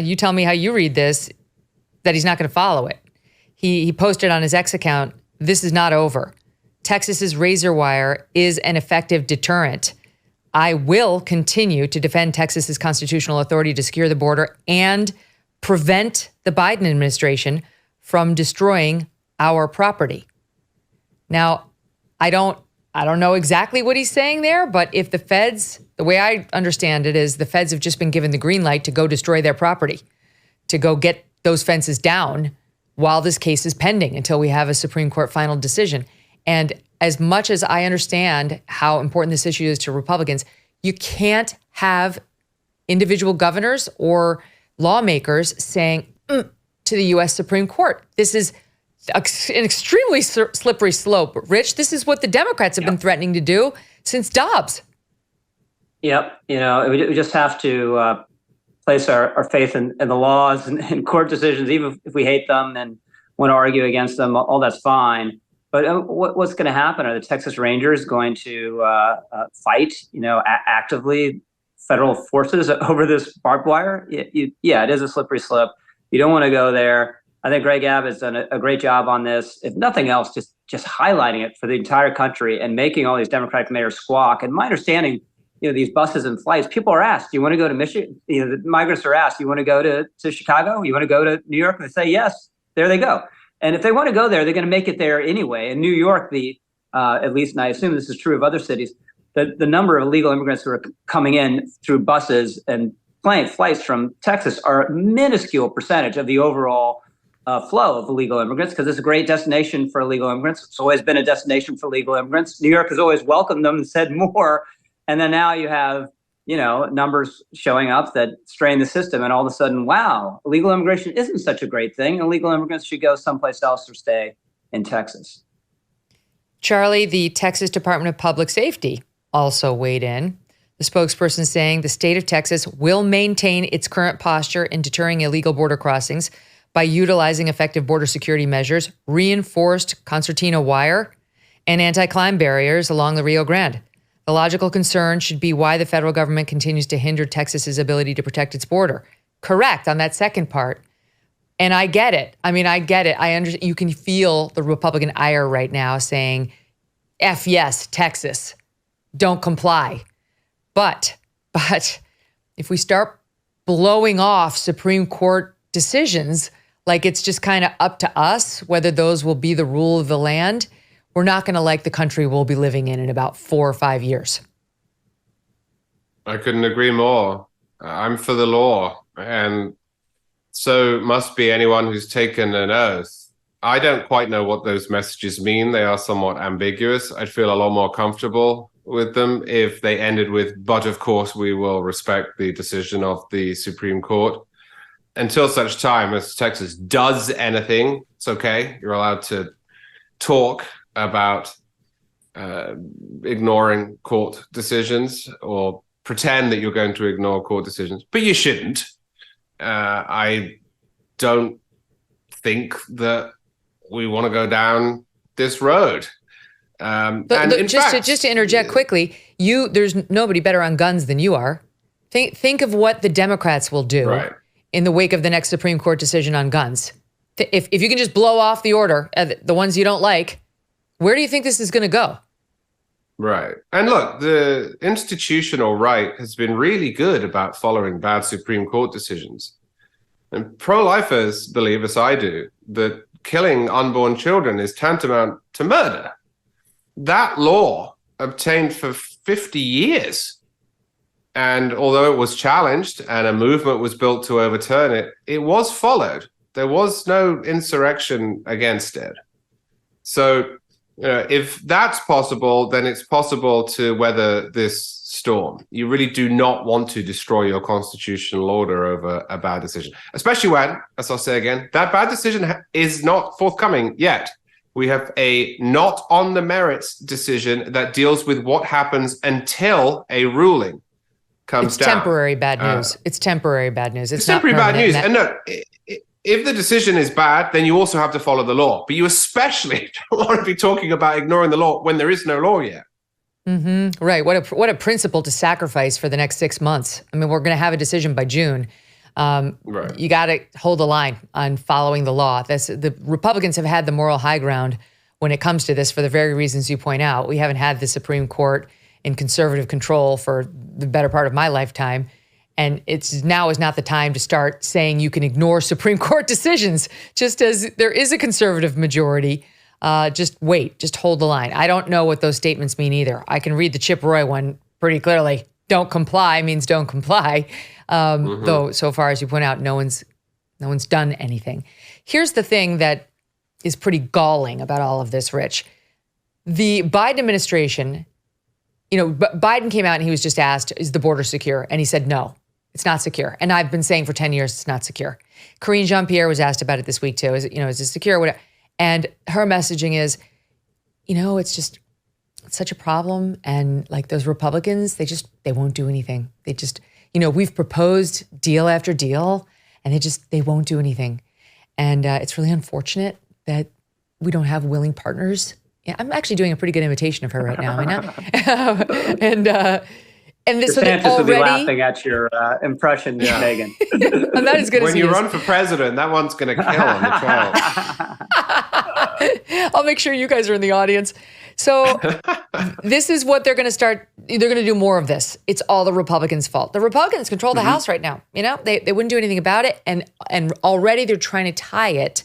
A: you tell me how you read this, that he's not going to follow it. He posted on his X account, this is not over. Texas's razor wire is an effective deterrent. I will continue to defend Texas's constitutional authority to secure the border and prevent the Biden administration from destroying our property. Now, I don't know exactly what he's saying there, but if the feds, the way I understand it is the feds have just been given the green light to go destroy their property, to go get those fences down, while this case is pending until we have a Supreme Court final decision. And as much as I understand how important this issue is to Republicans, you can't have individual governors or lawmakers saying to the U.S. Supreme Court. This is an extremely slippery slope. Rich, this is what the Democrats have been threatening to do since Dobbs.
D: Yep. We just have to place our faith in the laws and court decisions, even if we hate them and want to argue against them. All that's fine. But what's going to happen? Are the Texas Rangers going to fight, actively federal forces over this barbed wire? Yeah, it is a slippery slope. You don't want to go there. I think Greg Abbott has done a great job on this. If nothing else, just highlighting it for the entire country and making all these Democratic mayors squawk. And my understanding, these buses and flights, people are asked, do you want to go to Michigan? The migrants are asked, you want to go to Chicago? You want to go to New York? And they say, yes, there they go. And if they want to go there, they're going to make it there anyway. In New York, at least, and I assume this is true of other cities, the number of illegal immigrants who are coming in through buses and flights from Texas are a minuscule percentage of the overall flow of illegal immigrants, because it's a great destination for illegal immigrants. It's always been a destination for illegal immigrants. New York has always welcomed them and said more. And then now you have, numbers showing up that strain the system. And all of a sudden, wow, illegal immigration isn't such a great thing. Illegal immigrants should go someplace else or stay in Texas.
A: Charlie, the Texas Department of Public Safety also weighed in. The spokesperson saying the state of Texas will maintain its current posture in deterring illegal border crossings by utilizing effective border security measures, reinforced concertina wire, and anti-climb barriers along the Rio Grande. The logical concern should be why the federal government continues to hinder Texas's ability to protect its border. Correct on that second part. And I get it. I get it. I understand. You can feel the Republican ire right now saying, F yes, Texas, don't comply. But if we start blowing off Supreme Court decisions like it's just kind of up to us whether those will be the rule of the land, we're not going to like the country we'll be living in about 4 or 5 years.
E: I couldn't agree more. I'm for the law, and so must be anyone who's taken an oath. I don't quite know what those messages mean. They are somewhat ambiguous. I'd feel a lot more comfortable with them if they ended with, but of course we will respect the decision of the Supreme Court. Until such time as Texas does anything, it's okay. You're allowed to talk about ignoring court decisions or pretend that you're going to ignore court decisions, but you shouldn't. I don't think that we want to go down this road.
A: Just to interject quickly, there's nobody better on guns than you are. Think of what the Democrats will do in the wake of the next Supreme Court decision on guns. If you can just blow off the order, the ones you don't like, where do you think this is going to go?
E: Right. And look, the institutional right has been really good about following bad Supreme Court decisions. And pro-lifers believe, as I do, that killing unborn children is tantamount to murder. That law obtained for 50 years. And although it was challenged and a movement was built to overturn it, it was followed. There was no insurrection against it. So, if that's possible, then it's possible to weather this storm. You really do not want to destroy your constitutional order over a bad decision, especially when, as I'll say again, that bad decision is not forthcoming yet. We have a not on the merits decision that deals with what happens until a ruling comes down.
A: It's temporary bad news. It's temporary bad news.
E: It's temporary bad news. And no, if the decision is bad, then you also have to follow the law. But you especially don't want to be talking about ignoring the law when there is no law yet.
A: Mm-hmm. Right. What a principle to sacrifice for the next 6 months. I mean, we're going to have a decision by June. Right. You got to hold the line on following the law. The Republicans have had the moral high ground when it comes to this for the very reasons you point out. We haven't had the Supreme Court in conservative control for the better part of my lifetime. And now is not the time to start saying you can ignore Supreme Court decisions, just as there is a conservative majority. Just wait, just hold the line. I don't know what those statements mean either. I can read the Chip Roy one pretty clearly. Don't comply means don't comply. Though, so far as you point out, no one's No one's done anything. Here's the thing that is pretty galling about all of this, Rich. The Biden administration, Biden came out and he was just asked, is the border secure? And he said, no, it's not secure. And I've been saying for 10 years, it's not secure. Karine Jean-Pierre was asked about it this week too. Is it secure? Whatever. And her messaging is, it's such a problem. And like those Republicans, they won't do anything. They just, we've proposed deal after deal and they won't do anything. And it's really unfortunate that we don't have willing partners. Yeah, I'm actually doing a pretty good imitation of her right now. I know. and this
D: DeSantis would be laughing at your impression, Megyn.
A: I'm not as good as
E: when you run for president, that one's going to kill on the 12th.
A: I'll make sure you guys are in the audience. So this is what they're going to start. They're going to do more of this. It's all the Republicans' fault. The Republicans control the House right now. They wouldn't do anything about it. And already they're trying to tie it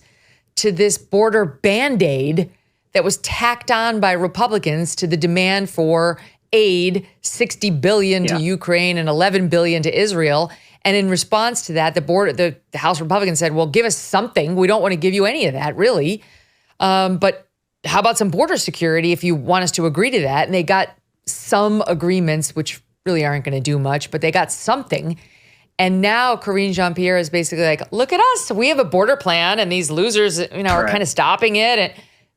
A: to this border Band-Aid that was tacked on by Republicans to the demand for aid, $60 billion to Ukraine and $11 billion to Israel. And in response to that, the House Republicans said, well, give us something. We don't want to give you any of that, really. But how about some border security if you want us to agree to that? And they got some agreements, which really aren't going to do much, but they got something. And now Karine Jean-Pierre is basically like, look at us. We have a border plan and these losers, are kind of stopping it. And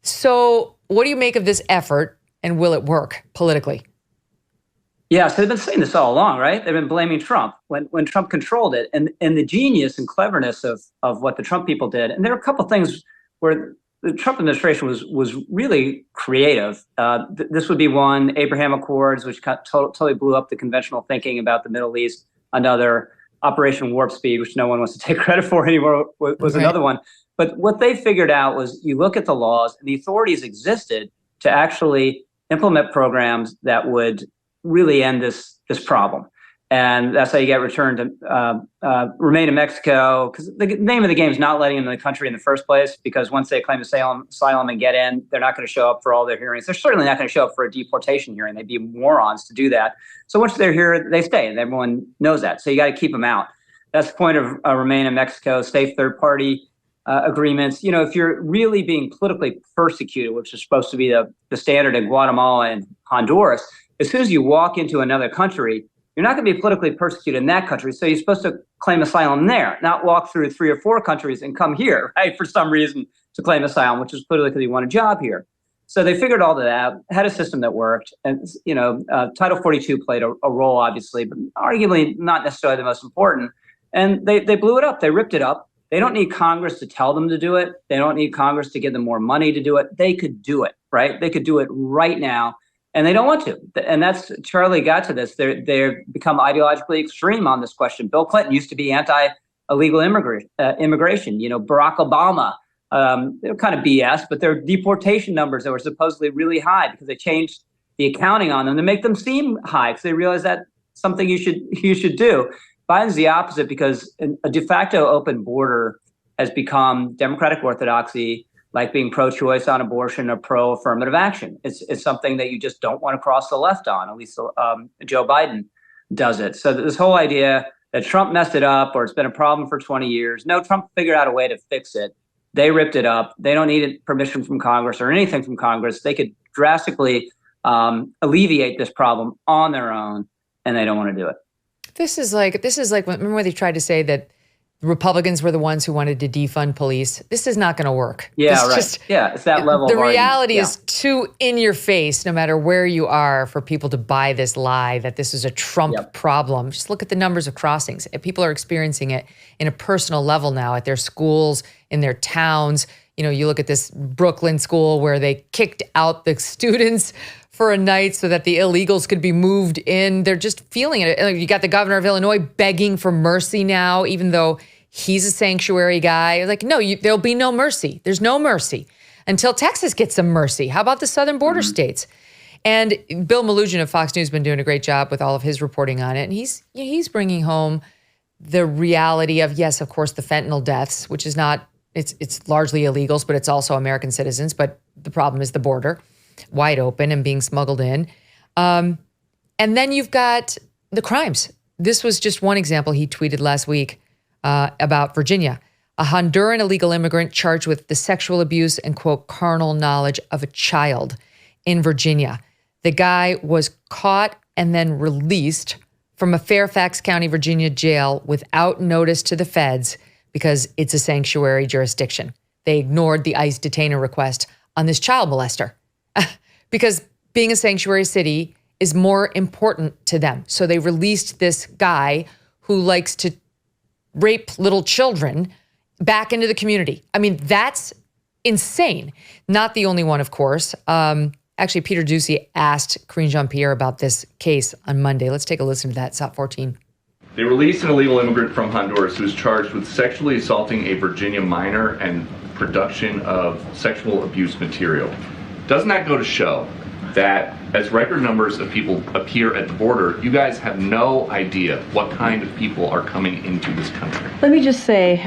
A: so what do you make of this effort and will it work politically?
D: Yeah, so they've been saying this all along, right? They've been blaming Trump when Trump controlled it and the genius and cleverness of what the Trump people did. And there are a couple things where the Trump administration was really creative. This would be one, Abraham Accords, which totally blew up the conventional thinking about the Middle East. Another, Operation Warp Speed, which no one wants to take credit for anymore, was another one. But what they figured out was you look at the laws, and the authorities existed to actually implement programs that would really end this problem. And that's how you get returned to remain in Mexico, because the name of the game is not letting them in the country in the first place, because once they claim asylum and get in, they're not going to show up for all their hearings. They're certainly not going to show up for a deportation hearing. They'd be morons to do that. So once they're here, they stay, and everyone knows that. So you got to keep them out. That's the point of remain in Mexico, safe third-party agreements. If you're really being politically persecuted, which is supposed to be the standard in Guatemala and Honduras, as soon as you walk into another country, you're not going to be politically persecuted in that country. So you're supposed to claim asylum there, not walk through 3 or 4 countries and come here, right, for some reason to claim asylum, which is clearly because you want a job here. So they figured all that out, had a system that worked. And, Title 42 played a role, obviously, but arguably not necessarily the most important. And they blew it up. They ripped it up. They don't need Congress to tell them to do it. They don't need Congress to give them more money to do it. They could do it, right? They could do it right now. And they don't want to. And that's, Charlie got to this. They've become ideologically extreme on this question. Bill Clinton used to be anti-illegal immigration. Barack Obama, they're kind of BS, but their deportation numbers that were supposedly really high because they changed the accounting on them to make them seem high because they realized that's something you should do. Biden's the opposite because a de facto open border has become Democratic orthodoxy, like being pro-choice on abortion or pro-affirmative action. It's something that you just don't want to cross the left on. At least Joe Biden does it. So this whole idea that Trump messed it up or it's been a problem for 20 years. No, Trump figured out a way to fix it. They ripped it up. They don't need permission from Congress or anything from Congress. They could drastically alleviate this problem on their own, and they don't want to do it.
A: This is like remember when they tried to say that Republicans were the ones who wanted to defund police. This is not going to work.
D: Yeah, right. It's that level.
A: The reality is too in your face, no matter where you are, for people to buy this lie that this is a Trump problem. Just look at the numbers of crossings. People are experiencing it in a personal level now at their schools, in their towns. You look at this Brooklyn school where they kicked out the students for a night so that the illegals could be moved in. They're just feeling it. You got the governor of Illinois begging for mercy now, even though he's a sanctuary guy. Like, no, there'll be no mercy. There's no mercy until Texas gets some mercy. How about the southern border states? And Bill Malugin of Fox News has been doing a great job with all of his reporting on it. And he's bringing home the reality of, yes, of course, the fentanyl deaths, which is not, it's largely illegals, but it's also American citizens. But the problem is the border, wide open and being smuggled in. And then you've got the crimes. This was just one example he tweeted last week about Virginia. a Honduran illegal immigrant charged with the sexual abuse and, quote, carnal knowledge of a child in Virginia. The guy was caught and then released from a Fairfax County, Virginia jail without notice to the feds because it's a sanctuary jurisdiction. They ignored the ICE detainer request on this child molester because being a sanctuary city is more important to them. So they released this guy who likes to rape little children back into the community. I mean, that's insane. Not the only one, of course. Actually, Peter Doocy asked Karine Jean-Pierre about this case on Monday. Let's take a listen to that. SOT 14.
I: They released an illegal immigrant from Honduras who was charged with sexually assaulting a Virginia minor and production of sexual abuse material. Doesn't that go to show that as record numbers of people appear at the border, you guys have no idea what kind of people are coming into this country?
J: Let me just say,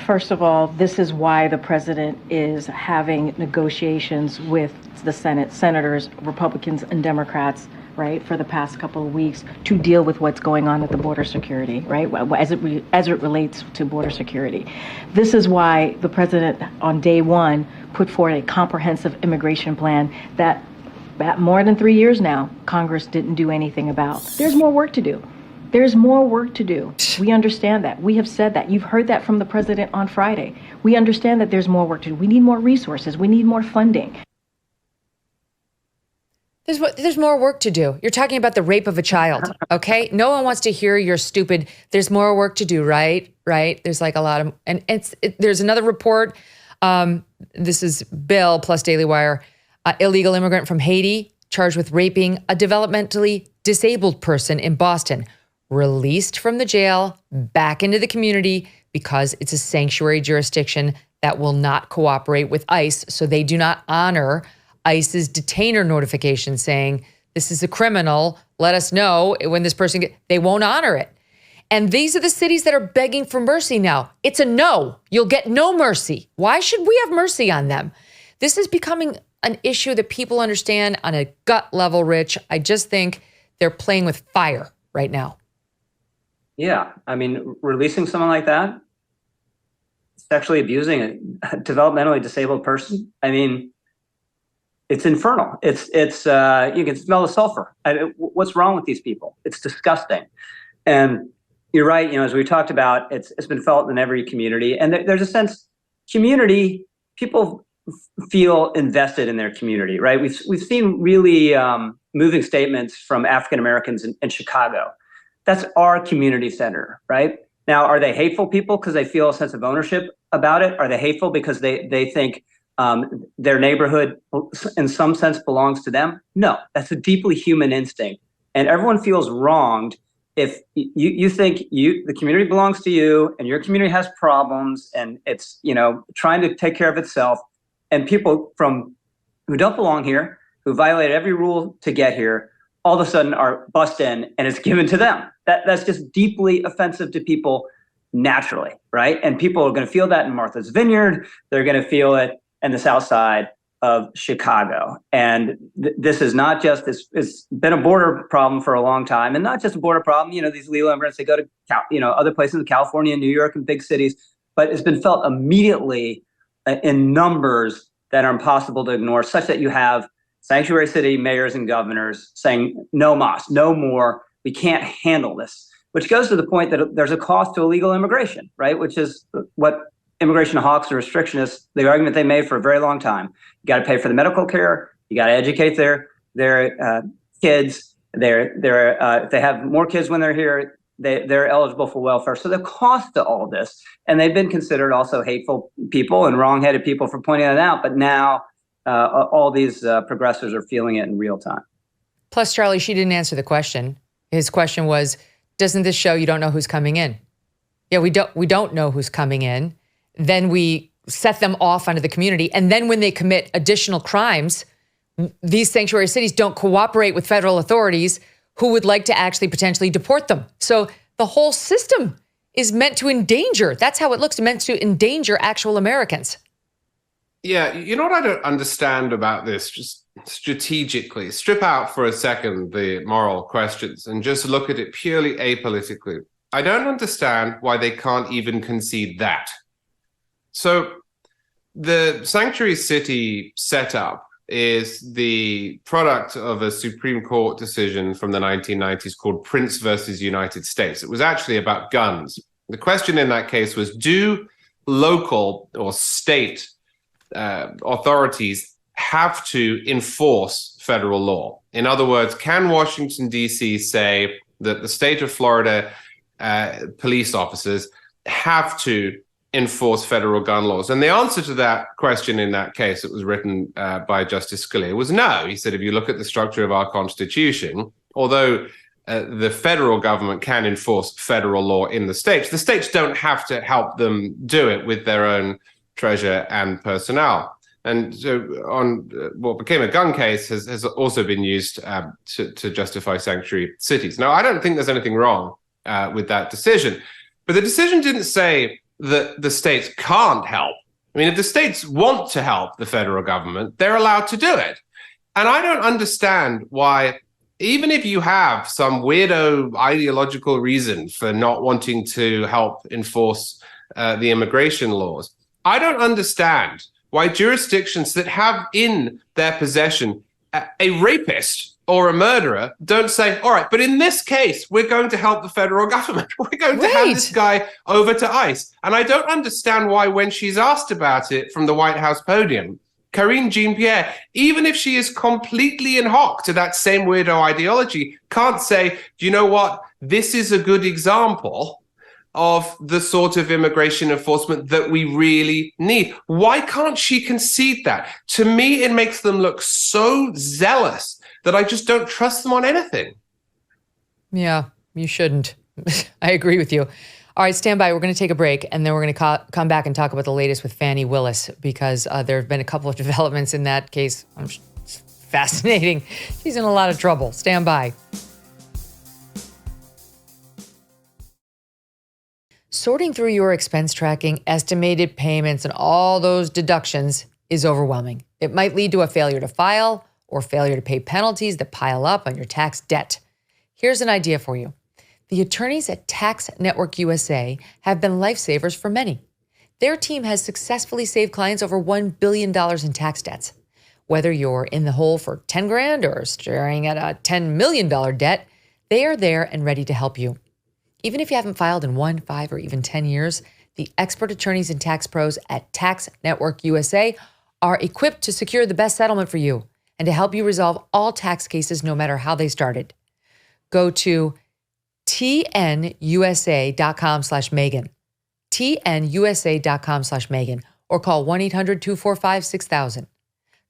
J: first of all, this is why the president is having negotiations with the Senate, senators, Republicans and Democrats, right, for the past couple of weeks to deal with what's going on at the border security, right, as it relates to border security. This is why the president on day one put forward a comprehensive immigration plan that more than 3 years now, Congress didn't do anything about. There's more work to do. There's more work to do. We understand that. We have said that. You've heard that from the president on Friday. We understand that there's more work to do. We need more resources. We need more funding.
A: There's more work to do. You're talking about the rape of a child, okay? No one wants to hear your stupid, there's more work to do, right? Right? There's like a lot of, and there's another report. This is Bill plus Daily Wire. Illegal immigrant from Haiti charged with raping a developmentally disabled person in Boston, released from the jail back into the community because it's a sanctuary jurisdiction that will not cooperate with ICE. So they do not honor ICE's detainer notification saying, this is a criminal, let us know when this person they won't honor it. And these are the cities that are begging for mercy now. It's a no. You'll get no mercy. Why should we have mercy on them? This is becoming an issue that people understand on a gut level, Rich. I just think they're playing with fire right now.
D: Yeah. I mean, releasing someone like that, sexually abusing a developmentally disabled person, I mean, it's infernal. It's you can smell the sulfur. What's wrong with these people? It's disgusting. And you're right. You know, as we talked about, it's been felt in every community. And there's a sense, community, people feel invested in their community, right? We've seen really moving statements from African Americans in Chicago. That's our community center, right? Now, are they hateful people because they feel a sense of ownership about it? Are they hateful because they think their neighborhood in some sense belongs to them? No, that's a deeply human instinct. And everyone feels wronged if you think the community belongs to you and your community has problems and it's, you know, trying to take care of itself. And people who don't belong here, who violate every rule to get here, all of a sudden are bussed in and it's given to them. That's just deeply offensive to people naturally, right? And people are going to feel that in Martha's Vineyard. They're going to feel it in the South Side of Chicago. And this is not just this. It's been a border problem for a long time, and not just a border problem. You know, these illegal immigrants, they go to other places in California, New York, and big cities, but it's been felt immediately in numbers that are impossible to ignore, such that you have sanctuary city mayors and governors saying, no mas, no more, we can't handle this, which goes to the point that there's a cost to illegal immigration, right? Which is what immigration hawks or restrictionists, the argument they made for a very long time. You got to pay for the medical care, you got to educate their kids, if they have more kids when they're here, they're eligible for welfare. So the cost to all this, and they've been considered also hateful people and wrong-headed people for pointing that out. But now all these progressives are feeling it in real time.
A: Plus, Charlie, she didn't answer the question. His question was, doesn't this show you don't know who's coming in? Yeah, we don't know who's coming in. Then we set them off onto the community. And then when they commit additional crimes, these sanctuary cities don't cooperate with federal authorities who would like to actually potentially deport them. So the whole system is meant to endanger. That's how it looks, meant to endanger actual Americans.
E: Yeah, you know what I don't understand about this, just strategically, strip out for a second the moral questions and just look at it purely apolitically. I don't understand why they can't even concede that. So the sanctuary city setup is the product of a Supreme Court decision from the 1990s called Prince versus United States. It was actually about guns. The question in that case was, do local or state authorities have to enforce federal law? In other words, can Washington, D.C. say that the state of Florida police officers have to enforce federal gun laws? And the answer to that question in that case, that was written by Justice Scalia, was no. He said, if you look at the structure of our Constitution, although the federal government can enforce federal law in the states don't have to help them do it with their own treasure and personnel. And so on what became a gun case has also been used to justify sanctuary cities. Now, I don't think there's anything wrong with that decision, but the decision didn't say that the states can't help. I mean, if the states want to help the federal government, they're allowed to do it. And I don't understand why, even if you have some weirdo ideological reason for not wanting to help enforce the immigration laws, I don't understand why jurisdictions that have in their possession a rapist or a murderer don't say, all right, but in this case, we're going to help the federal government. We're going to hand this guy over to ICE. And I don't understand why, when she's asked about it from the White House podium, Karine Jean-Pierre, even if she is completely in hock to that same weirdo ideology, can't say, do you know what? This is a good example of the sort of immigration enforcement that we really need. Why can't she concede that? To me, it makes them look so zealous that I just don't trust them on anything.
A: Yeah, you shouldn't. I agree with you. All right, stand by. We're going to take a break, and then we're going to come back and talk about the latest with Fani Willis, because there have been a couple of developments in that case. It's fascinating. She's in a lot of trouble. Stand by. Sorting through your expense tracking, estimated payments, and all those deductions is overwhelming. It might lead to a failure to file or failure to pay penalties that pile up on your tax debt. Here's an idea for you. The attorneys at Tax Network USA have been lifesavers for many. Their team has successfully saved clients over $1 billion in tax debts. Whether you're in the hole for 10 grand or staring at a $10 million debt, they are there and ready to help you. Even if you haven't filed in 1, 5, or even 10 years, the expert attorneys and tax pros at Tax Network USA are equipped to secure the best settlement for you and to help you resolve all tax cases, no matter how they started. Go to tnusa.com/Megyn, tnusa.com/Megyn, or call 1-800-245-6000.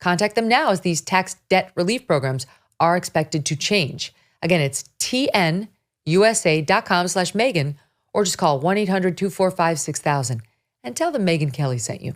A: Contact them now, as these tax debt relief programs are expected to change. Again, it's tnusa.com/Megyn, or just call 1-800-245-6000 and tell them Megyn Kelly sent you.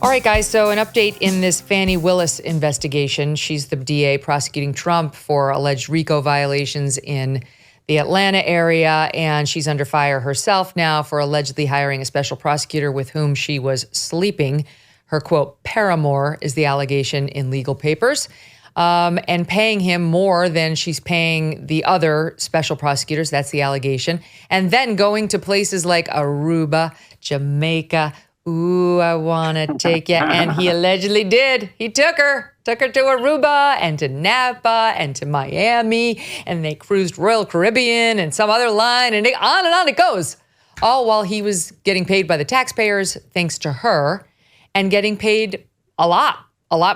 A: All right, guys, so an update in this Fani Willis investigation. She's the DA prosecuting Trump for alleged RICO violations in the Atlanta area, and she's under fire herself now for allegedly hiring a special prosecutor with whom she was sleeping. Her, quote, paramour is the allegation in legal papers, and paying him more than she's paying the other special prosecutors. That's the allegation. And then going to places like Aruba, Jamaica. Ooh, I want to take you. And he allegedly did. He took her to Aruba and to Napa and to Miami. And they cruised Royal Caribbean and some other line, and on it goes. All while he was getting paid by the taxpayers, thanks to her, and getting paid a lot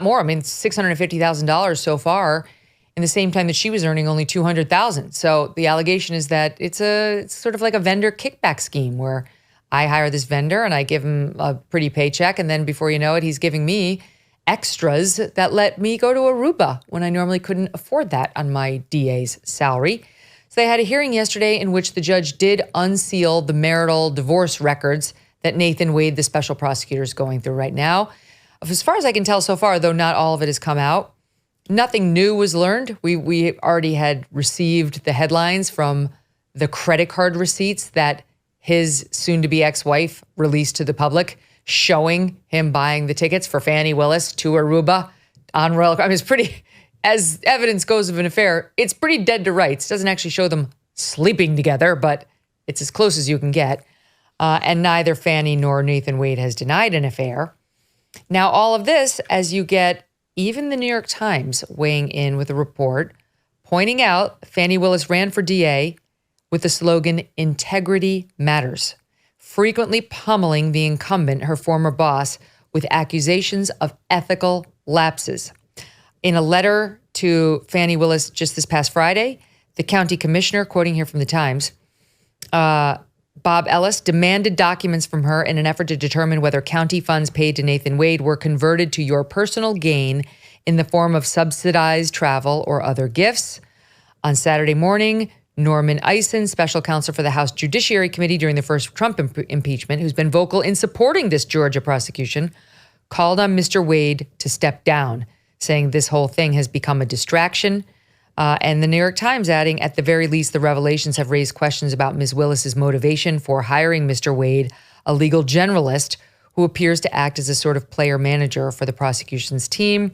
A: more. I mean, $650,000 so far, in the same time that she was earning only $200,000. So the allegation is that it's sort of like a vendor kickback scheme where I hire this vendor and I give him a pretty paycheck, and then before you know it, he's giving me extras that let me go to Aruba when I normally couldn't afford that on my DA's salary. So they had a hearing yesterday in which the judge did unseal the marital divorce records that Nathan Wade, the special prosecutor, is going through right now. As far as I can tell so far, though not all of it has come out, nothing new was learned. We already had received the headlines from the credit card receipts that his soon-to-be ex-wife released to the public, showing him buying the tickets for Fani Willis to Aruba on Royal. I mean, it's pretty, as evidence goes of an affair, it's pretty dead to rights. It doesn't actually show them sleeping together, but It's as close as you can get. And neither Fani nor Nathan Wade has denied an affair. Now, all of this as you get even the New York Times weighing in with a report pointing out Fani Willis ran for DA with the slogan, "Integrity Matters," frequently pummeling the incumbent, her former boss, with accusations of ethical lapses. In a letter to Fani Willis just this past Friday, the county commissioner, quoting here from the Times, Bob Ellis demanded documents from her in an effort to determine whether county funds paid to Nathan Wade were converted to your personal gain in the form of subsidized travel or other gifts. On Saturday morning, Norman Eisen, special counsel for the House Judiciary Committee during the first Trump impeachment, who's been vocal in supporting this Georgia prosecution, called on Mr. Wade to step down, saying this whole thing has become a distraction. And the New York Times adding, at the very least, the revelations have raised questions about Ms. Willis's motivation for hiring Mr. Wade, a legal generalist who appears to act as a sort of player manager for the prosecution's team.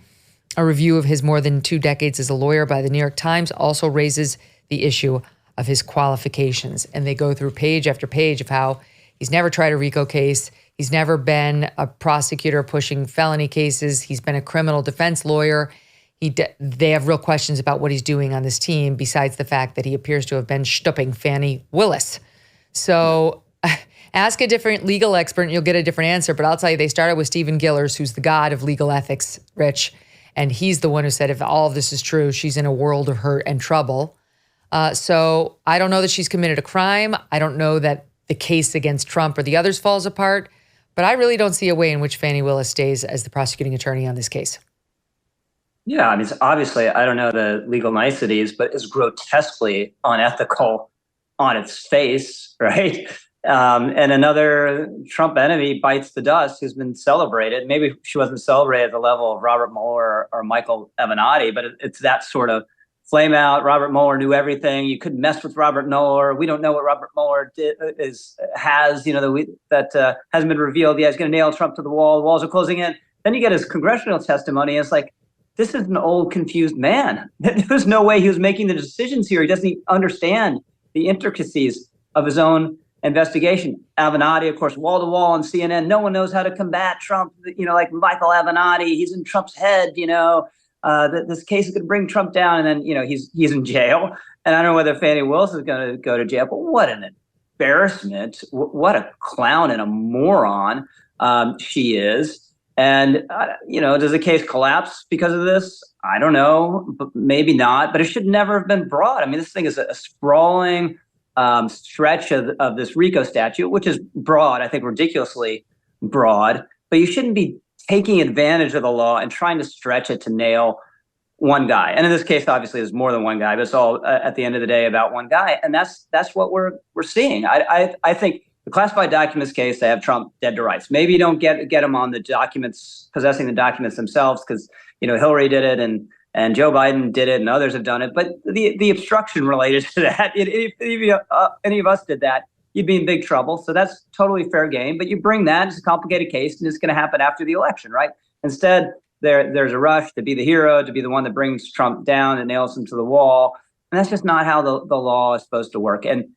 A: A review of his more than 2 decades as a lawyer by the New York Times also raises the issue of his qualifications. And they go through page after page of how he's never tried a RICO case. He's never been a prosecutor pushing felony cases. He's been a criminal defense lawyer. They have real questions about what he's doing on this team, besides the fact that he appears to have been stooping Fani Willis. So ask a different legal expert and you'll get a different answer. But I'll tell you, they started with Stephen Gillers, who's the god of legal ethics, Rich. And he's the one who said, if all of this is true, she's in a world of hurt and trouble. So I don't know that she's committed a crime. I don't know that the case against Trump or the others falls apart. But I really don't see a way in which Fani Willis stays as the prosecuting attorney on this case.
D: Yeah, I mean, obviously, I don't know the legal niceties, but it's grotesquely unethical on its face, right? And another Trump enemy bites the dust who's been celebrated. Maybe she wasn't celebrated at the level of Robert Mueller or Michael Avenatti, but it's that sort of flame out. Robert Mueller knew everything. You couldn't mess with Robert Mueller. We don't know what Robert Mueller hasn't been revealed. Yeah, he's going to nail Trump to the wall. The walls are closing in. Then you get his congressional testimony. And it's like, this is an old, confused man. There's no way he was making the decisions here. He doesn't even understand the intricacies of his own investigation. Avenatti, of course, wall to wall on CNN. No one knows how to combat Trump. Like Michael Avenatti, he's in Trump's head. This case is going to bring Trump down, and then he's in jail. And I don't know whether Fani Willis is going to go to jail. But what an embarrassment! What a clown and a moron she is. And does the case collapse because of this? I don't know, but maybe not. But it should never have been brought. I mean, this thing is a sprawling stretch of this RICO statute, which is broad, I think ridiculously broad, but you shouldn't be taking advantage of the law and trying to stretch it to nail one guy. And in this case, obviously, there's more than one guy, but it's all at the end of the day about one guy. And that's what we're seeing. I think the classified documents case, they have Trump dead to rights. Maybe you don't get him on the documents, possessing the documents themselves, because Hillary did it and Joe Biden did it and others have done it. But the obstruction related to that, if any of us did that, you'd be in big trouble. So that's totally fair game. But you bring that, it's a complicated case, and it's going to happen after the election, right? Instead, there's a rush to be the hero, to be the one that brings Trump down and nails him to the wall. And that's just not how the law is supposed to work. And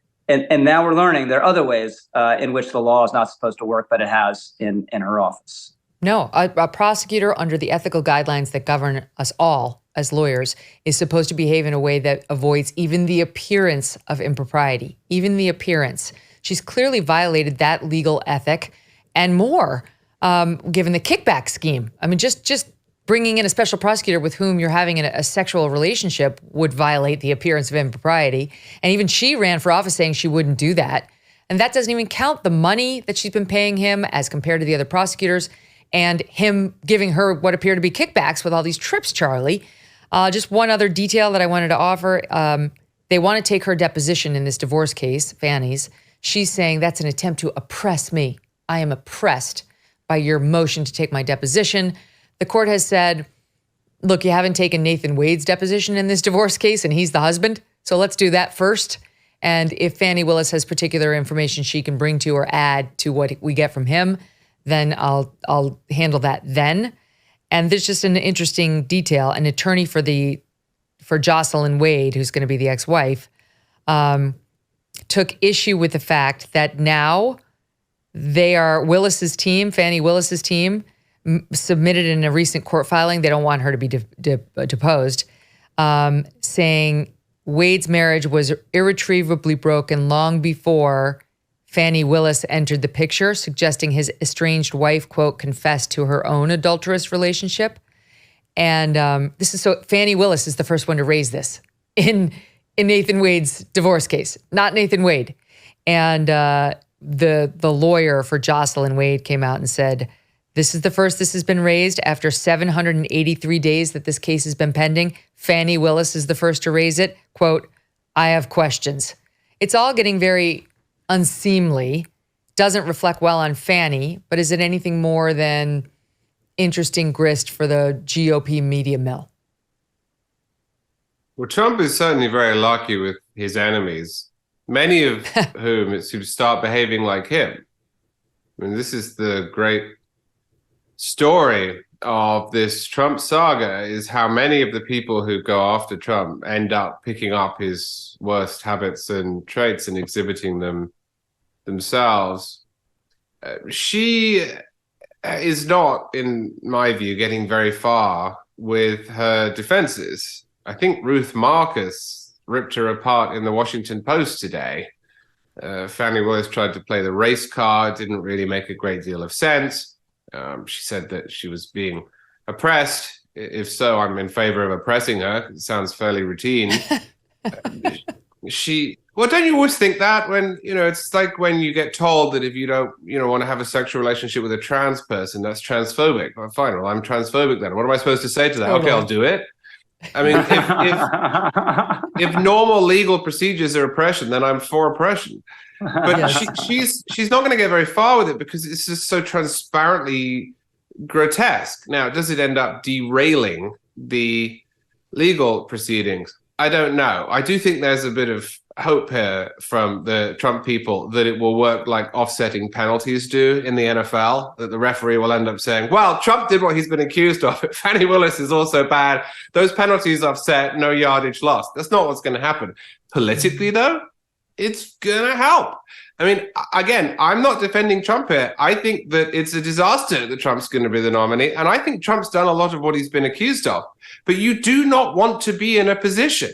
D: now we're learning there are other ways in which the law is not supposed to work, but it has in her office.
A: No, a prosecutor under the ethical guidelines that govern us all as lawyers is supposed to behave in a way that avoids even the appearance of impropriety, even the appearance. She's clearly violated that legal ethic and more, given the kickback scheme. I mean, just bringing in a special prosecutor with whom you're having a sexual relationship would violate the appearance of impropriety. And even she ran for office saying she wouldn't do that. And that doesn't even count the money that she's been paying him as compared to the other prosecutors, and him giving her what appear to be kickbacks with all these trips, Charlie. Just one other detail that I wanted to offer. They want to take her deposition in this divorce case, Fani's. She's saying that's an attempt to oppress me. I am oppressed by your motion to take my deposition. The court has said, look, you haven't taken Nathan Wade's deposition in this divorce case, and he's the husband. So let's do that first. And if Fani Willis has particular information she can bring to or add to what we get from him, then I'll handle that then. And there's just an interesting detail. An attorney for Jocelyn Wade, who's going to be the ex-wife, took issue with the fact that now they are Willis's team, Fani Willis's team, submitted in a recent court filing. They don't want her to be deposed, saying Wade's marriage was irretrievably broken long before Fani Willis entered the picture, suggesting his estranged wife, quote, confessed to her own adulterous relationship. And Fani Willis is the first one to raise this in Nathan Wade's divorce case, not Nathan Wade. And the lawyer for Jocelyn Wade came out and said, this is the first this has been raised after 783 days that this case has been pending. Fani Willis is the first to raise it. Quote, I have questions. It's all getting very unseemly, doesn't reflect well on Fani, but is it anything more than interesting grist for the GOP media mill?
E: Well, Trump is certainly very lucky with his enemies, many of whom it seems start behaving like him. I mean, this is the great story of this Trump saga, is how many of the people who go after Trump end up picking up his worst habits and traits and exhibiting them themselves. She is not, in my view, getting very far with her defenses. I think Ruth Marcus ripped her apart in the Washington Post today. Fani Willis tried to play the race card, didn't really make a great deal of sense. She said that she was being oppressed. If so, I'm in favor of oppressing her. It sounds fairly routine. Well, don't you always think that when, it's like when you get told that if you don't, want to have a sexual relationship with a trans person, that's transphobic. Well, fine, well, I'm transphobic then. What am I supposed to say to that? Okay, I'll do it. I mean, if normal legal procedures are oppression, then I'm for oppression. But yes. she's not going to get very far with it because it's just so transparently grotesque. Now, does it end up derailing the legal proceedings? I don't know. I do think there's a bit of hope here from the Trump people that it will work like offsetting penalties do in the NFL, that the referee will end up saying, well, Trump did what he's been accused of. Fani Willis is also bad. Those penalties offset, no yardage lost. That's not what's going to happen. Politically, though, it's going to help. I mean, again, I'm not defending Trump here. I think that it's a disaster that Trump's going to be the nominee. And I think Trump's done a lot of what he's been accused of. But you do not want to be in a position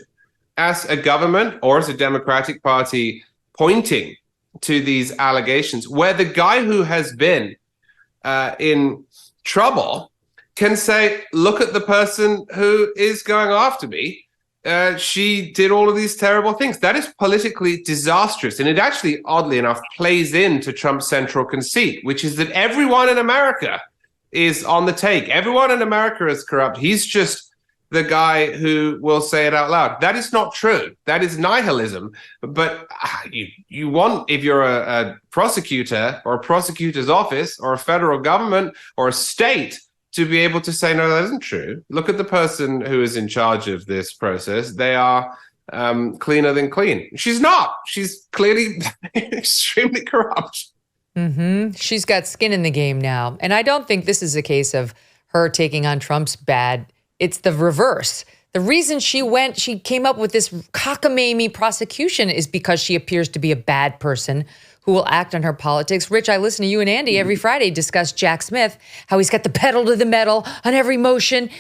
E: as a government or as a Democratic Party pointing to these allegations where the guy who has been in trouble can say, look at the person who is going after me. She did all of these terrible things. That is politically disastrous. And it actually, oddly enough, plays into Trump's central conceit, which is that everyone in America is on the take. Everyone in America is corrupt. He's just the guy who will say it out loud. That is not true. That is nihilism. But you want, if you're a prosecutor or a prosecutor's office or a federal government or a state, to be able to say, no, that isn't true. Look at the person who is in charge of this process. They are cleaner than clean. She's not. She's clearly extremely corrupt.
A: Mm-hmm. She's got skin in the game now. And I don't think this is a case of her taking on Trump's bad. It's the reverse. The reason she came up with this cockamamie prosecution is because she appears to be a bad person who will act on her politics. Rich, I listen to you and Andy every Friday discuss Jack Smith, how he's got the pedal to the metal on every motion,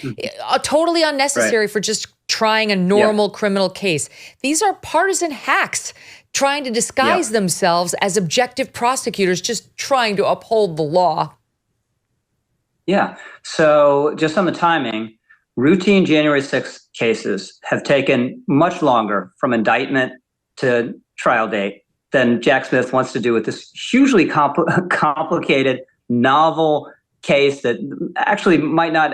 A: totally unnecessary for just trying a normal criminal case. These are partisan hacks trying to disguise themselves as objective prosecutors, just trying to uphold the law.
D: Yeah. So just on the timing, routine January 6th cases have taken much longer from indictment to trial date than Jack Smith wants to do with this hugely complicated, novel case that actually might not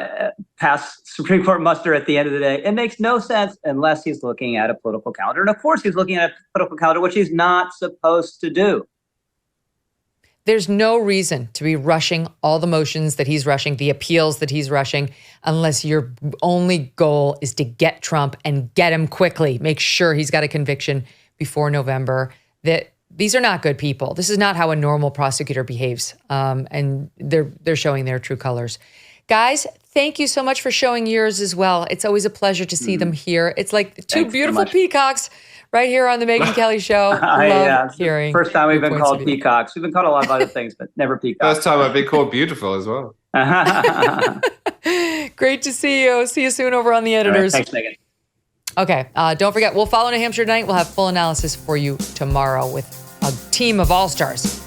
D: pass Supreme Court muster at the end of the day. It makes no sense unless he's looking at a political calendar. And of course, he's looking at a political calendar, which he's not supposed to do.
A: There's no reason to be rushing all the motions that he's rushing, the appeals that he's rushing, unless your only goal is to get Trump and get him quickly. Make sure he's got a conviction before November. That these are not good people. This is not how a normal prosecutor behaves. And they're showing their true colors. Guys, thank you so much for showing yours as well. It's always a pleasure to see them here. It's like two beautiful peacocks right here on the Megyn Kelly Show. Love hearing.
D: First time we've
A: your
D: been
A: points
D: called
A: of view.
D: peacocks. We've been called a lot of other things, but never peacocks.
E: First time I've been called beautiful as well.
A: Great to see you. See you soon over on the editors.
D: All right, thanks, Megyn.
A: Okay, don't forget, we'll follow New Hampshire tonight. We'll have full analysis for you tomorrow with a team of all-stars.